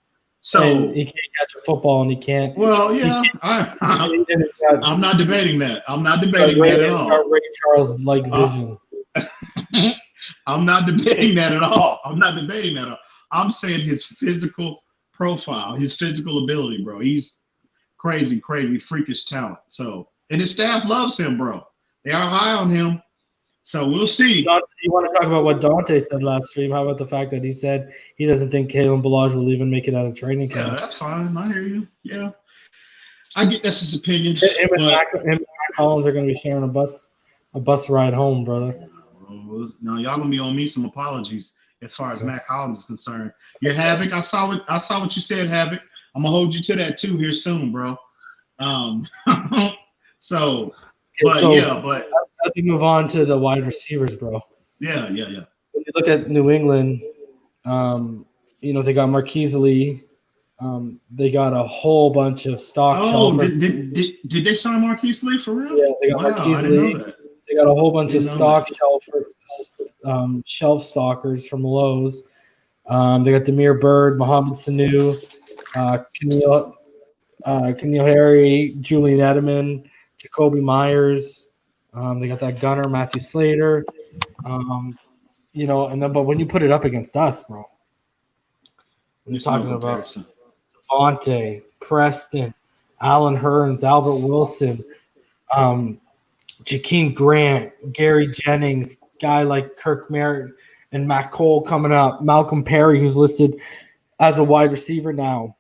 [SPEAKER 2] So
[SPEAKER 1] and he can't catch a football, and he can't.
[SPEAKER 2] Well, yeah, I'm not debating that. I'm not debating that at all.
[SPEAKER 1] Ray Charles like vision.
[SPEAKER 2] I'm not debating that at all. I'm saying his physical profile, his physical ability, bro. He's crazy, freakish talent. So, and his staff loves him, bro. They are high on him. So we'll see.
[SPEAKER 1] Dante, you want to talk about what Dante said last stream? How about the fact that he said he doesn't think Kalen Ballage will even make it out of training camp?
[SPEAKER 2] Yeah, that's fine. I hear you. Yeah, I get that's his opinion.
[SPEAKER 1] Him and Mac Collins are going to be sharing a bus ride home, brother.
[SPEAKER 2] No, y'all gonna be on me some apologies as far as Matt Collins is concerned. You're Havoc. I saw what you said, Havoc. I'm gonna hold you to that too here soon, bro. So as
[SPEAKER 1] we move on to the wide receivers, bro.
[SPEAKER 2] Yeah. When
[SPEAKER 1] you look at New England, they got Marquise Lee. They got a whole bunch of stock.
[SPEAKER 2] Oh, did they sign Marquise Lee for real?
[SPEAKER 1] Yeah, they got Marquise Lee. They got a whole bunch of stock shelf stalkers from Lowe's. They got Demir Bird, Mohamed Sanu, Keneal Harry, Julian Edelman, Jacoby Myers. They got that gunner, Matthew Slater. But when you put it up against us, bro, when you're talking about Devontae, Preston, Alan Hearns, Albert Wilson, Jakeem Grant, Gary Jennings, guy like Kirk Merritt and Matt Cole coming up, Malcolm Perry, who's listed as a wide receiver now.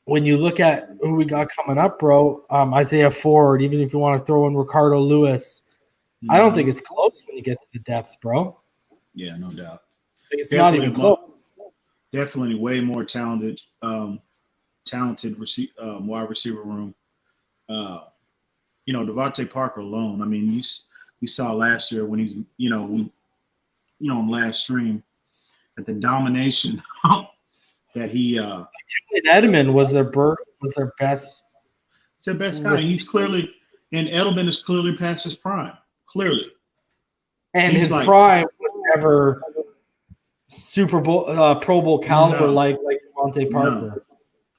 [SPEAKER 1] When you look at who we got coming up, bro, Isaiah Ford, even if you want to throw in Ricardo Lewis, I don't think it's close when you get to the depth, bro.
[SPEAKER 2] Yeah, no doubt.
[SPEAKER 1] It's not even close.
[SPEAKER 2] Definitely way more talented wide receiver room. Devontae Parker alone. I mean, you saw last year when he's, on last stream at the domination that he.
[SPEAKER 1] Julian Edelman was their best.
[SPEAKER 2] It's their best guy. He's clearly, and Edelman is clearly past his prime. Clearly.
[SPEAKER 1] And his prime was never Super Bowl, Pro Bowl caliber like Devontae Parker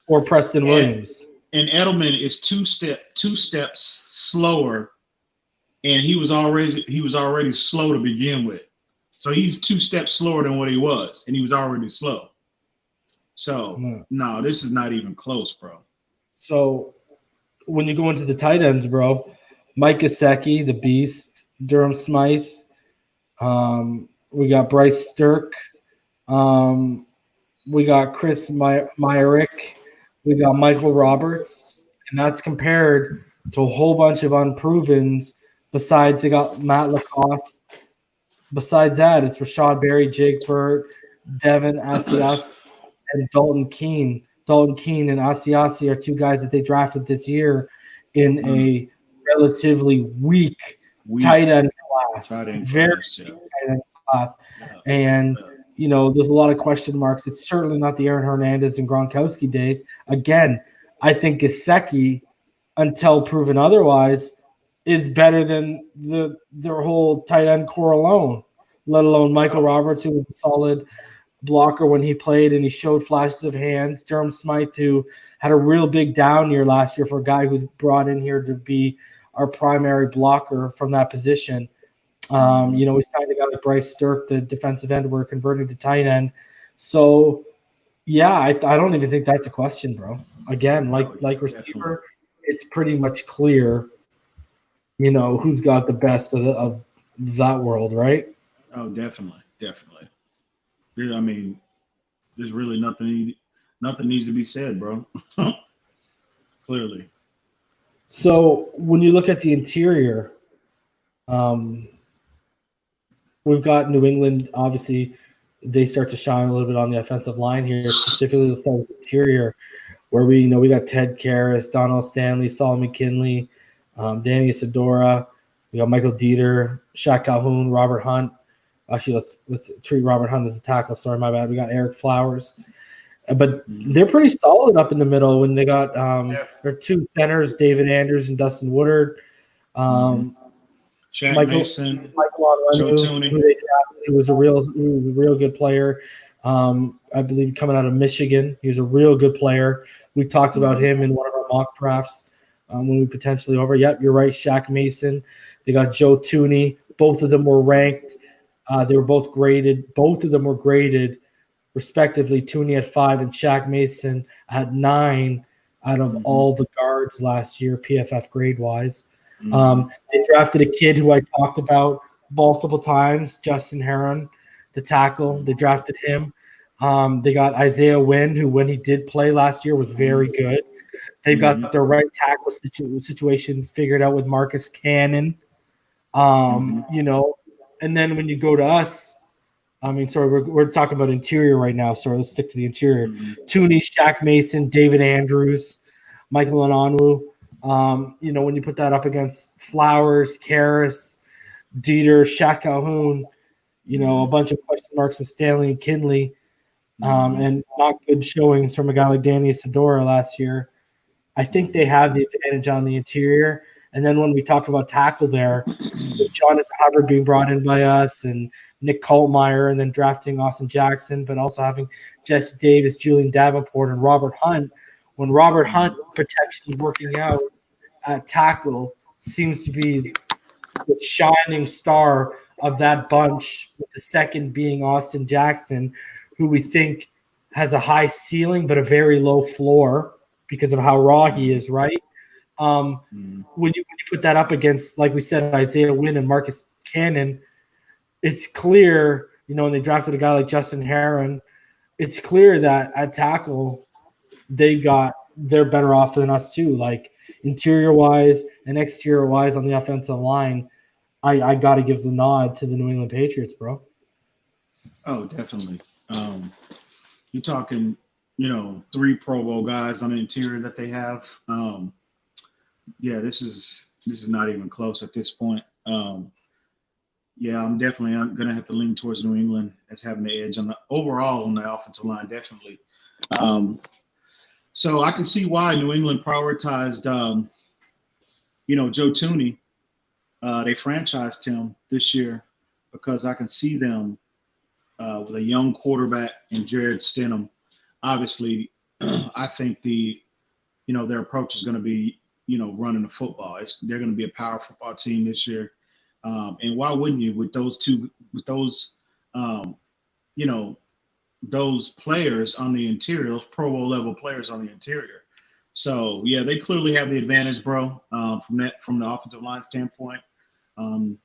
[SPEAKER 1] or Preston Williams.
[SPEAKER 2] And Edelman is two steps slower, and he was already slow to begin with. So he's 2 steps slower than what he was, and he was already slow. So no, this is not even close, bro. So
[SPEAKER 1] when you go into the tight ends, bro, Mike Gesicki, the beast, Durham Smythe, we got Bryce Stirk, we got Chris Myrick, we got Michael Roberts, and that's compared to a whole bunch of unprovens. Besides, they got Matt Lacoste. Besides that, it's Rashad Berry, Jake Burt, Devin Asiasi, and Dalton Keene. Dalton Keene and Asiasi are 2 guys that they drafted this year in a relatively weak tight end class. Very weak tight end class. And there's a lot of question marks. It's certainly not the Aaron Hernandez and Gronkowski days. Again, I think Gesicki, until proven otherwise, is better than their whole tight end core alone, let alone Michael Roberts, who was a solid blocker when he played and he showed flashes of hands. Durham Smythe, who had a real big down year last year for a guy who's brought in here to be our primary blocker from that position. We signed a guy like Bryce Stirk, the defensive end, we're converting to tight end. So, yeah, I don't even think that's a question, bro. Again, like receiver, it's pretty much clear, who's got the best of that world, right?
[SPEAKER 2] Oh, definitely. I mean, there's really nothing needs to be said, bro. Clearly.
[SPEAKER 1] So when you look at the interior, we've got New England. Obviously, they start to shine a little bit on the offensive line here, specifically the interior, where we got Ted Karras, Donald Stanley, Solomon McKinley, Danny Isidora. We got Michael Dieter, Shaq Calhoun, Robert Hunt. Actually, let's treat Robert Hunt as a tackle. Sorry, my bad. We got Eric Flowers. But they're pretty solid up in the middle when they got their two centers, David Andrews and Dustin Woodard.
[SPEAKER 2] Shaq Mason,
[SPEAKER 1] Joe Tooney, who was a real good player. I believe coming out of Michigan, he was a real good player. We talked about him in one of our mock drafts when we potentially over. Yep, you're right. Shaq Mason. They got Joe Tooney. Both of them were ranked. They were both graded. Both of them were graded respectively. Tooney at 5 and Shaq Mason at 9 out of all the guards last year, PFF grade wise. They drafted a kid who I talked about multiple times, Justin Herron, the tackle. They drafted him. They got Isaiah Wynn, who when he did play last year was very good. They've got their right tackle situation figured out with Marcus Cannon. And then when you go to us, we're talking about interior right now, so let's stick to the interior. Tooney, Shaq Mason, David Andrews, Michael Onwenu. When you put that up against Flowers, Karras, Dieter, Shaq Calhoun, a bunch of question marks with Stanley and Kinley, and not good showings from a guy like Danny Isidora last year. I think they have the advantage on the interior. And then when we talked about tackle there, with Jonathan Hubbard being brought in by us and Nick Kaltmeyer, and then drafting Austin Jackson, but also having Jesse Davis, Julian Davenport, and Robert Hunt. When Robert Hunt potentially working out at tackle seems to be the shining star of that bunch, with the second being Austin Jackson, who we think has a high ceiling but a very low floor because of how raw he is, right? When you put that up against, like we said, Isaiah Wynn and Marcus Cannon, it's clear, when they drafted a guy like Justin Herron, it's clear that at tackle they're better off than us too. Like interior wise and exterior wise on the offensive line, I got to give the nod to the New England Patriots, bro.
[SPEAKER 2] Oh, definitely. You're talking, 3 Pro Bowl guys on the interior that they have. This is not even close at this point. I'm definitely going to have to lean towards New England as having the edge on the offensive line, definitely. So I can see why New England prioritized, Joe Tooney. They franchised him this year because I can see them with a young quarterback and Jared Stidham. Obviously, I think their approach is going to be, running the football. They're going to be a power football team this year. And why wouldn't you with those players on the interior, those Pro Bowl level players on the interior. So they clearly have the advantage, bro, from the offensive line standpoint. Man,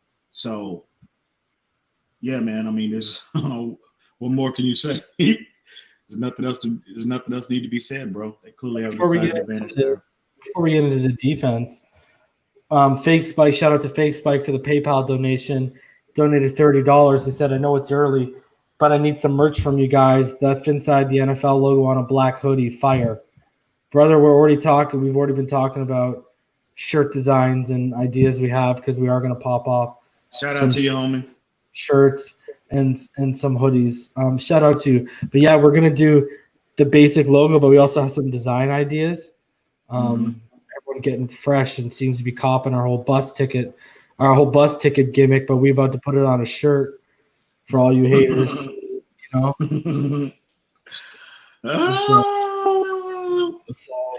[SPEAKER 2] I mean, there's what more can you say? There's nothing else need to be said, bro. They clearly have the advantage there.
[SPEAKER 1] Before we get into the defense, Fake Spike, shout out to Fake Spike for the PayPal donation. Donated $30. He said, I know it's early, but I need some merch from you guys. That Phinside the NFL logo on a black hoodie, fire. Brother, we've already been talking about shirt designs and ideas we have, because we are going to pop off.
[SPEAKER 2] Shout out to you, homie.
[SPEAKER 1] Shirts and some hoodies. Shout out to you. But we're going to do the basic logo, but we also have some design ideas. Everyone getting fresh and seems to be copping our whole bus ticket gimmick, but we about to put it on a shirt for all you haters, So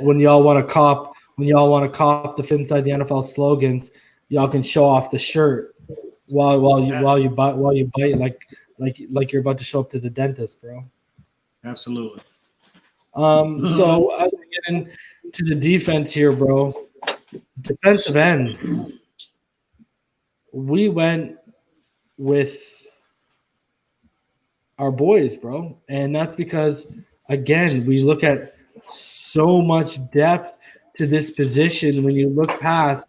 [SPEAKER 1] when y'all want to cop the Phinside the NFL slogans, y'all can show off the shirt while you bite like you're about to show up to the dentist, bro.
[SPEAKER 2] Absolutely.
[SPEAKER 1] So as we get into the defense here, bro, defensive end, we went with our boys, bro, and that's because, again, we look at so much depth to this position when you look past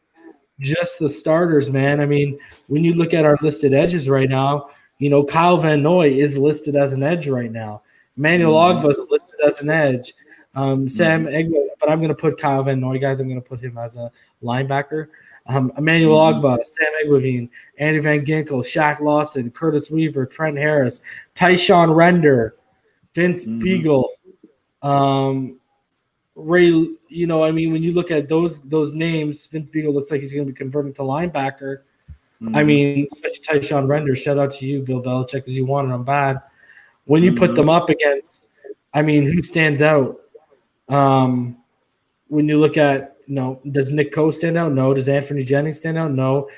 [SPEAKER 1] just the starters, man. I mean, when you look at our listed edges right now, Kyle Van Noy is listed as an edge right now. Emmanuel Ogba is listed as an edge. Sam Egwo, but I'm going to put Kyle Van Noy, guys. I'm going to put him as a linebacker. Emmanuel Ogba, Sam Egwavine, Andy Van Ginkel, Shaq Lawson, Curtis Weaver, Trent Harris, Tyshawn Render, Vince Beagle, Ray. When you look at those names, Vince Beagle looks like he's going to be converted to linebacker. I mean, especially Tyshawn Render. Shout out to you, Bill Belichick, because you wanted him bad. When you put them up against, who stands out? When you look at, does Nick Coe stand out? No. Does Anthony Jennings stand out? No.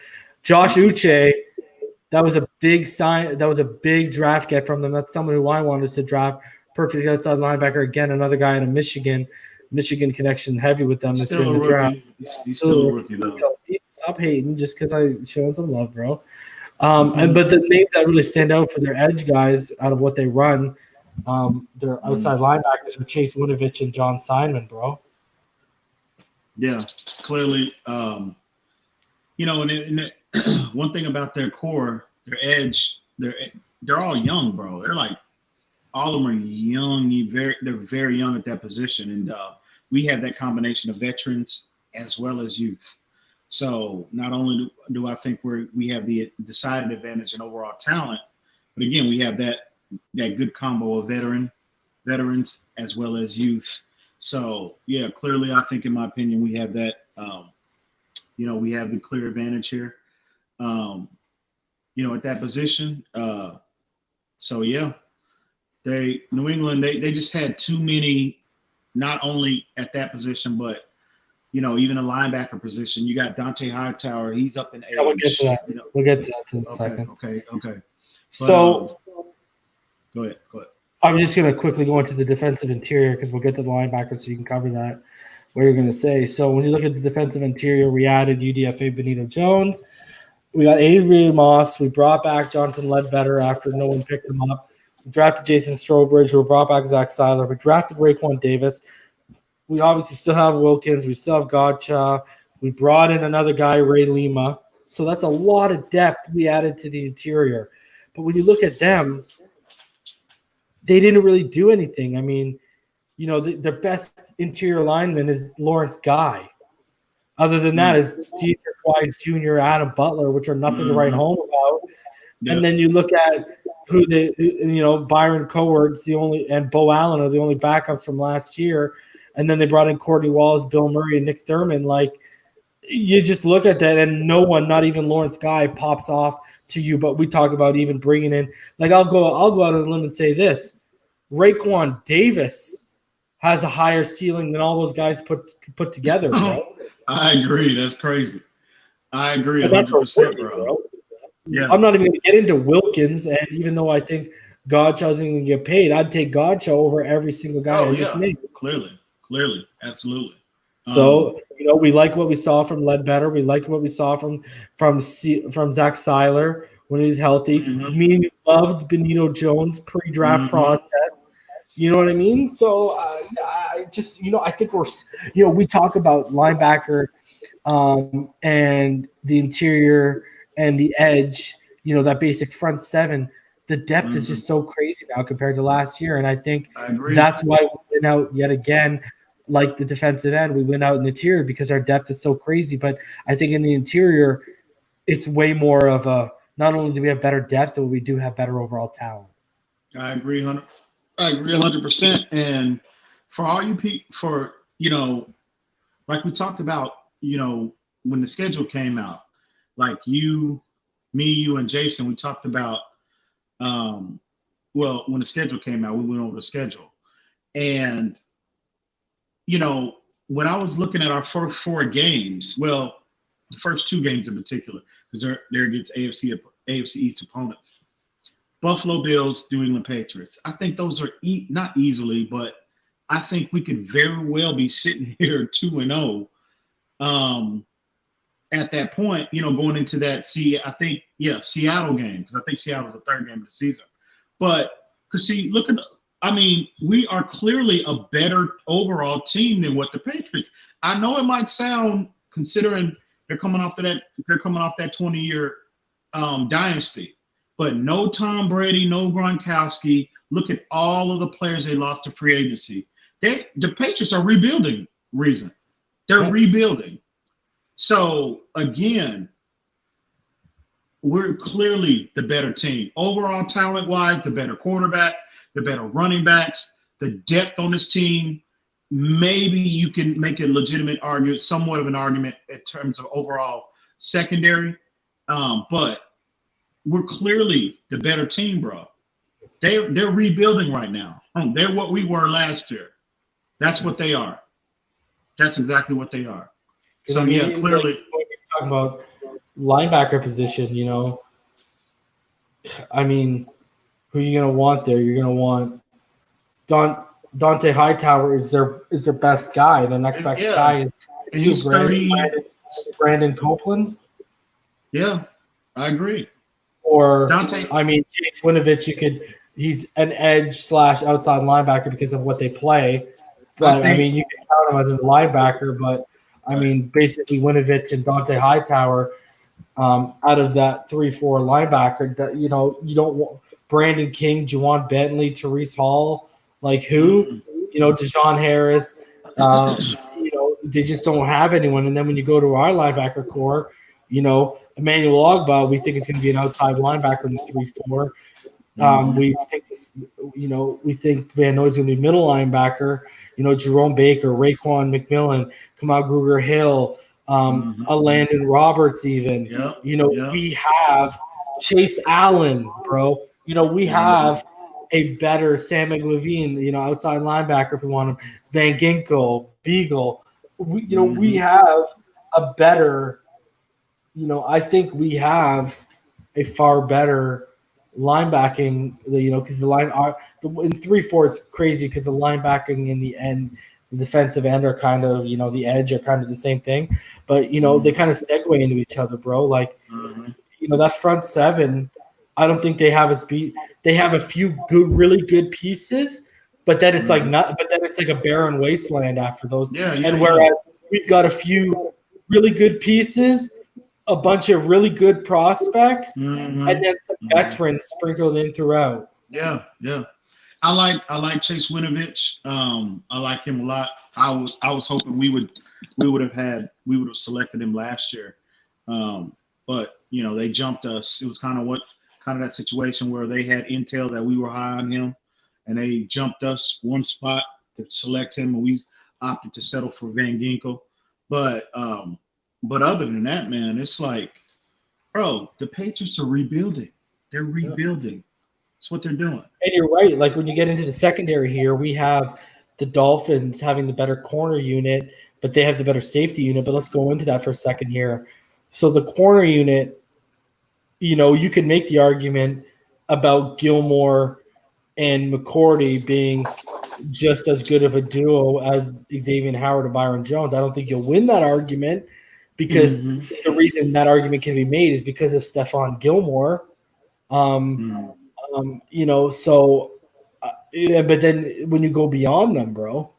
[SPEAKER 1] Josh Uche, that was a big sign. That was a big draft get from them. That's someone who I wanted to draft. Perfect outside linebacker. Again, another guy in a Michigan connection, heavy with them.
[SPEAKER 2] Still a rookie. He's still a rookie, though.
[SPEAKER 1] Stop hating just because I showing some love, bro. But the names that really stand out for their edge guys out of what they run, their outside linebackers are Chase Winovich and John Simon, bro.
[SPEAKER 2] Yeah, clearly. And one thing about their core, their edge, they're all young, bro. They're like all of them are young. They're very young at that position, and we have that combination of veterans as well as youth. So not only do I think we have the decided advantage in overall talent, but again, we have that good combo of veterans as well as youth. So yeah, clearly, I think in my opinion, we have that. We have the clear advantage here. At that position. So yeah, New England, they just had too many, not only at that position, but even a linebacker position. You got Dante Hightower. He's up in age.
[SPEAKER 1] Yeah, we'll get to that. We'll get to that in a second.
[SPEAKER 2] Okay. But,
[SPEAKER 1] so
[SPEAKER 2] go ahead.
[SPEAKER 1] I'm just going to quickly go into the defensive interior because we'll get to the linebacker so you can cover that, what you're going to say. So when you look at the defensive interior, we added UDFA Benito Jones. We got Avery Moss. We brought back Jonathan Ledbetter after no one picked him up. We drafted Jason Strowbridge. We brought back Zach Seiler. We drafted Raekwon Davis. We obviously still have Wilkins. We still have Godcha. We brought in another guy, Ray Lima. So that's a lot of depth we added to the interior. But when you look at them, they didn't really do anything. I mean, their best interior lineman is Lawrence Guy. Other than that, is Dietrich Wise Jr., Adam Butler, which are nothing to write home about. Yeah. And then you look at who Byron Coward's and Bo Allen are the only backups from last year. And then they brought in Courtney Wallace, Bill Murray, and Nick Thurman. Like, you just look at that, and no one, not even Lawrence Guy, pops off to you. But we talk about even bringing in, like, I'll go out on a limb and say this: Raekwon Davis has a higher ceiling than all those guys put together, bro.
[SPEAKER 2] I agree. That's crazy. I agree 100%, bro. Yeah.
[SPEAKER 1] I'm not even going to get into Wilkins, and even though I think Godcha isn't going to get paid, I'd take Godcha over every single guy I just named.
[SPEAKER 2] Clearly, absolutely.
[SPEAKER 1] So we like what we saw from Ledbetter. We liked what we saw from Zach Seiler when he was healthy. Me loved Benito Jones pre-draft process. You know what I mean? So I just I think we talk about linebacker and the interior and the edge. That basic front seven. The depth is just so crazy now compared to last year, and I think that's why we went out yet again. Like the defensive end, we went out in the interior because our depth is so crazy. But I think in the interior, it's way more of a not only do we have better depth, but we do have better overall talent.
[SPEAKER 2] I agree 100%. And for all you people, like we talked about, when the schedule came out, like you, and Jason, we talked about. When the schedule came out, we went over the schedule, and when I was looking at our first four games, the first two games in particular, because they're against AFC East opponents, Buffalo Bills, New England Patriots. I think those are not easily, but I think we could very well be sitting here 2-0 at that point. Going into that Seattle game, because I think Seattle was the third game of the season. But look at I mean, we are clearly a better overall team than what the Patriots. I know it might sound, considering they're coming off that 20-year dynasty, but no Tom Brady, no Gronkowski. Look at all of the players they lost to free agency. The Patriots are rebuilding. They're rebuilding. So again, we're clearly the better team. Overall talent-wise, the better quarterback, the better running backs, the depth on this team. Maybe you can make a legitimate argument, somewhat of an argument in terms of overall secondary. But we're clearly the better team, bro. They're rebuilding right now. They're what we were last year. That's what they are. That's exactly what they are. So, yeah, clearly.
[SPEAKER 1] When you're talking about linebacker position, I mean, who are you going to want there? You're going to want Dante Hightower is their best guy. The next best guy is Brandon Copeland.
[SPEAKER 2] Yeah, I agree.
[SPEAKER 1] Or
[SPEAKER 2] Dante.
[SPEAKER 1] I mean, Chase Winovich, he's an edge / outside linebacker because of what they play. But I mean, you can count him as a linebacker. But I mean, basically Winovich and Dante Hightower, out of that 3-4 linebacker, that you don't want Brandon King, Juwan Bentley, Therese Hall, like who, Deshaun Harris, they just don't have anyone. And then when you go to our linebacker core, Emmanuel Ogbah, we think is going to be an outside linebacker in the 3-4. We think Van Noy's going to be middle linebacker. Jerome Baker, Raekwon McMillan, Kamal Grugier-Hill, Landon Roberts, even. We have Chase Allen, bro. We have a better Sam McLevine, outside linebacker if we want him. Van Ginkel, Beagle. We have a better. I think we have a far better linebacking, because the line are in 3-4. It's crazy because the linebacking in the end, the defensive end are kind of, the edge are kind of the same thing, but they kind of segue into each other, bro. Like, that front seven, I don't think they have a speed. They have a few really good pieces, but then it's like not. But then it's like a barren wasteland after those. Whereas we've got a few really good pieces, a bunch of really good prospects, and then some veterans sprinkled in throughout.
[SPEAKER 2] Yeah. I like Chase Winovich. I like him a lot. I was hoping we would have selected him last year, but they jumped us. It was kind of that situation where they had intel that we were high on him, and they jumped us one spot to select him, and we opted to settle for Van Ginkel. But other than that, man, it's like, bro, the Patriots are rebuilding. They're rebuilding. That's what they're doing.
[SPEAKER 1] And you're right. Like when you get into the secondary here, we have the Dolphins having the better corner unit, but they have the better safety unit. But let's go into that for a second here. So the corner unit, you can make the argument about Gilmore and McCourty being just as good of a duo as Xavier Howard and Byron Jones. I don't think you'll win that argument because the reason that argument can be made is because of Stephon Gilmore. But then when you go beyond them, bro,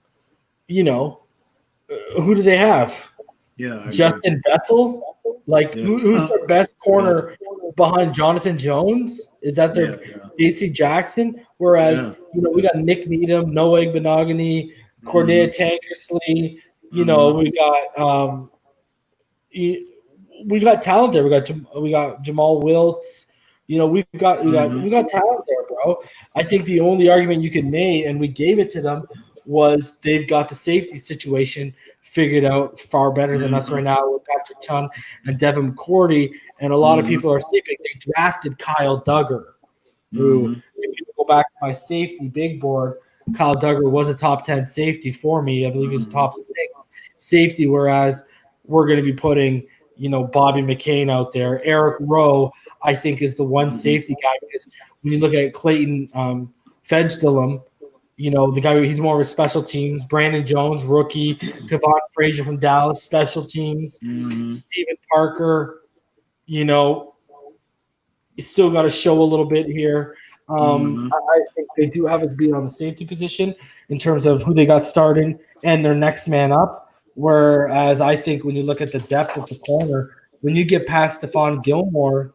[SPEAKER 1] who do they have?
[SPEAKER 2] Yeah,
[SPEAKER 1] Justin Bethel? Like, who's their best corner behind Jonathan Jones? Is that their J.C. Jackson? Whereas, we got Nick Needham, Noah Igbenogany, Corday Tankersley. We got talent there. We got Jamal Wiltz. We've got talent there, bro. I think the only argument you can make, and we gave it to them, was they've got the safety situation figured out far better than us right now with Patrick Chung and Devin McCourty. And a lot of people are sleeping. They drafted Kyle Duggar, who, if you go back to my safety big board, Kyle Duggar was a top 10 safety for me. I believe he was top 6 safety, whereas we're going to be putting Bobby McCain out there. Eric Rowe, I think, is the one safety guy because when you look at Clayton Fedgelum, the guy, he's more of a special teams. Brandon Jones, rookie. Kevon Frazier from Dallas, special teams. Steven Parker, he's still got to show a little bit here. I think they do have us beat on the safety position in terms of who they got starting and their next man up. Whereas I think when you look at the depth at the corner, when you get past Stephon Gilmore,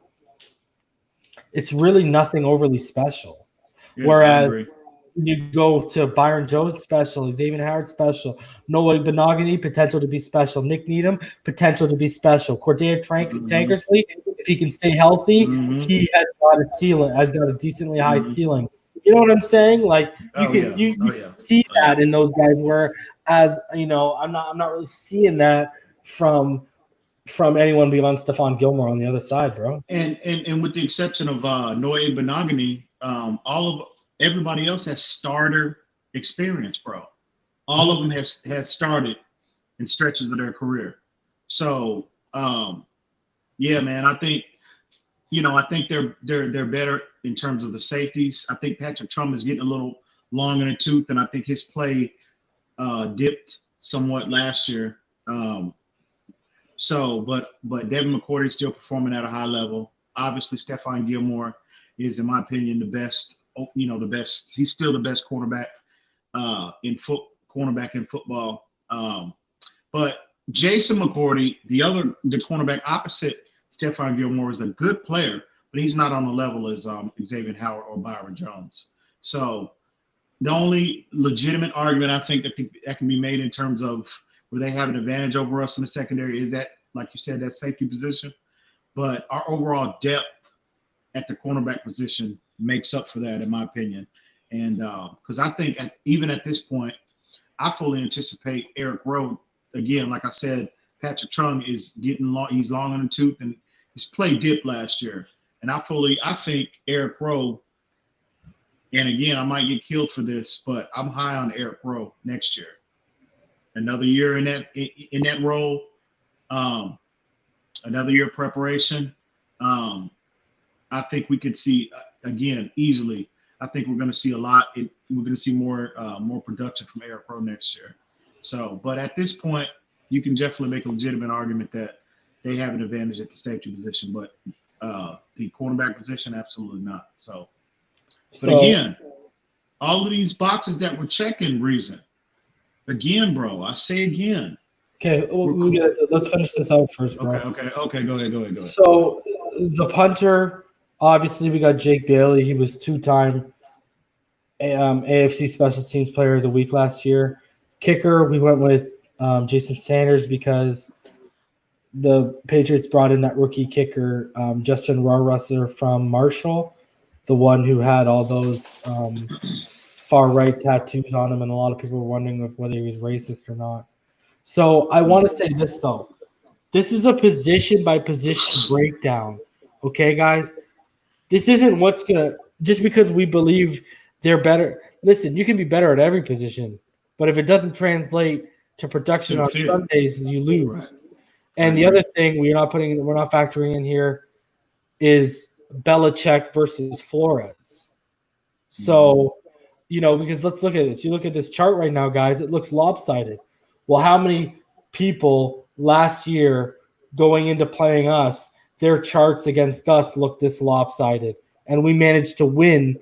[SPEAKER 1] it's really nothing overly special.
[SPEAKER 2] Yeah, I
[SPEAKER 1] Whereas
[SPEAKER 2] agree.
[SPEAKER 1] you go to Byron Jones special, Xavier Howard special, Noah Benogany potential to be special, Nick Needham potential to be special, Cordae Tankersley, if he can stay healthy, he has got a ceiling, has got a decently high ceiling. You know what I'm saying? Like you see that in those guys. Where as you know, I'm not really seeing that from anyone beyond Stephon Gilmore on the other side, bro.
[SPEAKER 2] And with the exception of Noah Benogany, everybody else has starter experience, bro. All of them has started in stretches of their career. So yeah, man, I think they're better in terms of the safeties. I think Patrick Trump is getting a little long in the tooth, and I think his play dipped somewhat last year. But Devin McCourty is still performing at a high level. Obviously, Stephon Gilmore is, in my opinion, the best. The best. He's still the best cornerback in football. But Jason McCourty, the cornerback opposite Stephon Gilmore, is a good player, but he's not on the level as Xavier Howard or Byron Jones. So the only legitimate argument I think that can be made in terms of where they have an advantage over us in the secondary is that, like you said, that safety position. But our overall depth at the cornerback position makes up for that, in my opinion. And because I think even at this point, I fully anticipate Eric Rowe. Again, like I said, Patrick Trung is getting long. He's long in the tooth, and his play dipped last year. And I think Eric Rowe. And again, I might get killed for this, but I'm high on Eric Rowe next year. Another year in that role, another year of preparation. I think we could see again easily. I think we're going to see a lot. We're going to see more production from Eric Rowe next year. So, but at this point, you can definitely make a legitimate argument that they have an advantage at the safety position, but the cornerback position, absolutely not. So, but again, all of these boxes that we're checking, reason. Again, bro, I say again.
[SPEAKER 1] Okay, let's finish this out first, bro.
[SPEAKER 2] Okay. Go ahead.
[SPEAKER 1] So the punter, obviously, we got Jake Bailey. He was two-time AFC Special Teams Player of the Week last year. Kicker, we went with Jason Sanders because the Patriots brought in that rookie kicker, Justin Rarusser from Marshall, the one who had all those far-right tattoos on him, and a lot of people were wondering whether he was racist or not. So I want to say this, though. This is a position-by-position breakdown, okay, guys? This isn't what's going to – just because we believe they're better – listen, you can be better at every position, but if it doesn't translate to production on Sundays, you lose. Right. And the other thing we're not factoring in here is Belichick versus Flores. So, because let's look at this. You look at this chart right now, guys, it looks lopsided. Well, how many people last year going into playing us, their charts against us look this lopsided? And we managed to win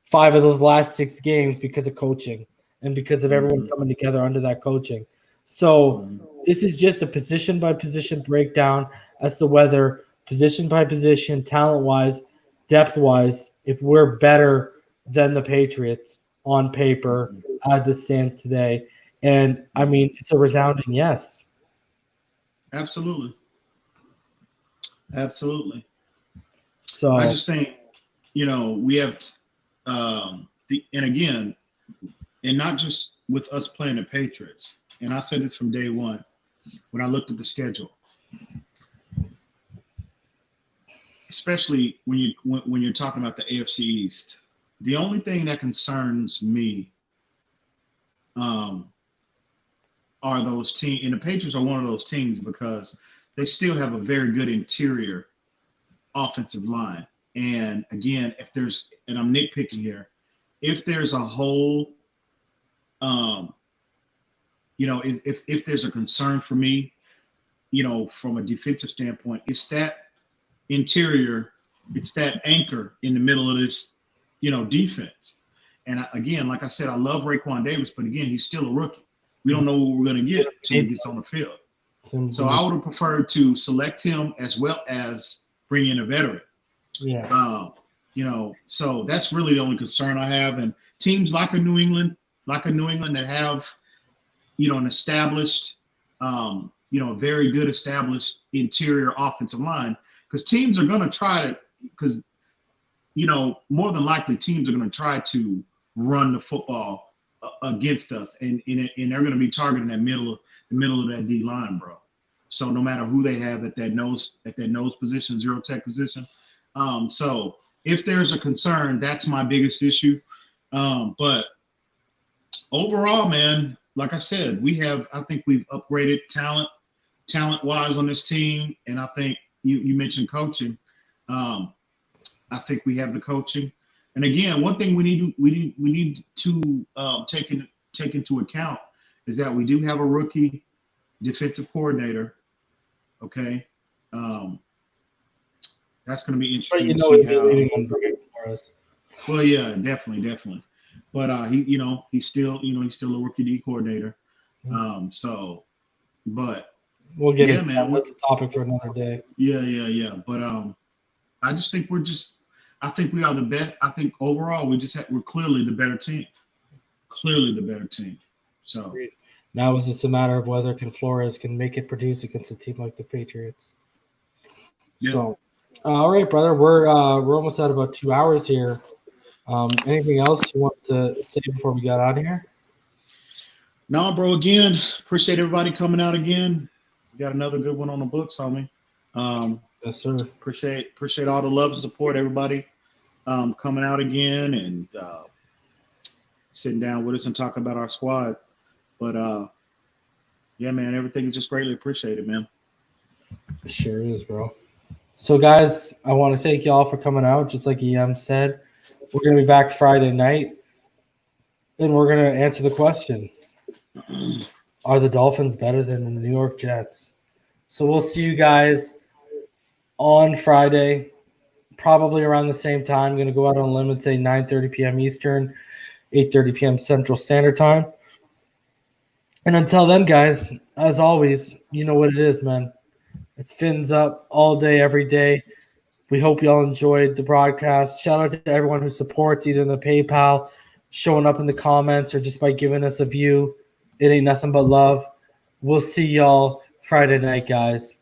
[SPEAKER 1] 5 of those last 6 games because of coaching and because of everyone coming together under that coaching. So this is just a position-by-position breakdown as to whether position-by-position, talent-wise, depth-wise, if we're better than the Patriots on paper as it stands today. And, I mean, it's a resounding yes.
[SPEAKER 2] Absolutely.
[SPEAKER 1] So
[SPEAKER 2] I just think, we have and again, and not just with us playing the Patriots, and I said this from day one when I looked at the schedule, especially when you're talking about the AFC East. The only thing that concerns me are those teams, and the Patriots are one of those teams because they still have a very good interior offensive line. And again, and I'm nitpicking here, if there's a hole, if there's a concern for me, from a defensive standpoint, it's that interior, it's that anchor in the middle of this defense. And again, like I said, I love Raekwon Davis, but again, he's still a rookie. We don't know what we're going to get until he gets on the field. So I would have preferred to select him as well as bring in a veteran.
[SPEAKER 1] Yeah.
[SPEAKER 2] So that's really the only concern I have. And teams like a New England that have, an established, a very good established interior offensive line, because teams are going to try to, because, more than likely teams are going to try to run the football against us, and they're going to be targeting the middle of that D line, bro. So no matter who they have at that nose position, zero tech position. So if there's a concern, that's my biggest issue. But overall, man, like I said, I think we've upgraded talent wise on this team. And I think you mentioned coaching. I think we have the coaching. And again, one thing we need to take into account is that we do have a rookie defensive coordinator. Okay. That's going to be interesting to see how. Well, yeah, definitely. But he's still a rookie D coordinator. But
[SPEAKER 1] we'll get it, man. That's a topic for another day.
[SPEAKER 2] Yeah. But I just think I think we are the best. I think overall we're clearly the better team. So
[SPEAKER 1] now it's just a matter of whether Flores can make it produce against a team like the Patriots. Yeah. So, all right, brother, we're almost at about 2 hours here. Anything else you want to say before we got out of here?
[SPEAKER 2] No, bro. Again, appreciate everybody coming out again. We got another good one on the books, homie.
[SPEAKER 1] Yes, sir.
[SPEAKER 2] Appreciate all the love and support, everybody coming out again and sitting down with us and talking about our squad. But yeah, man, everything is just greatly appreciated, man.
[SPEAKER 1] It sure is, bro. So, guys, I want to thank y'all for coming out. Just like EM said, we're going to be back Friday night, and we're going to answer the question: are the Dolphins better than the New York Jets? So we'll see you guys on Friday, probably around the same time. I'm going to go out on a limb and say 9:30 p.m. Eastern, 8:30 p.m. Central Standard Time. And until then, guys, as always, you know what it is, man. It's Fins up all day, every day. We hope y'all enjoyed the broadcast. Shout out to everyone who supports either in the PayPal, showing up in the comments, or just by giving us a view. It ain't nothing but love. We'll see y'all Friday night, guys.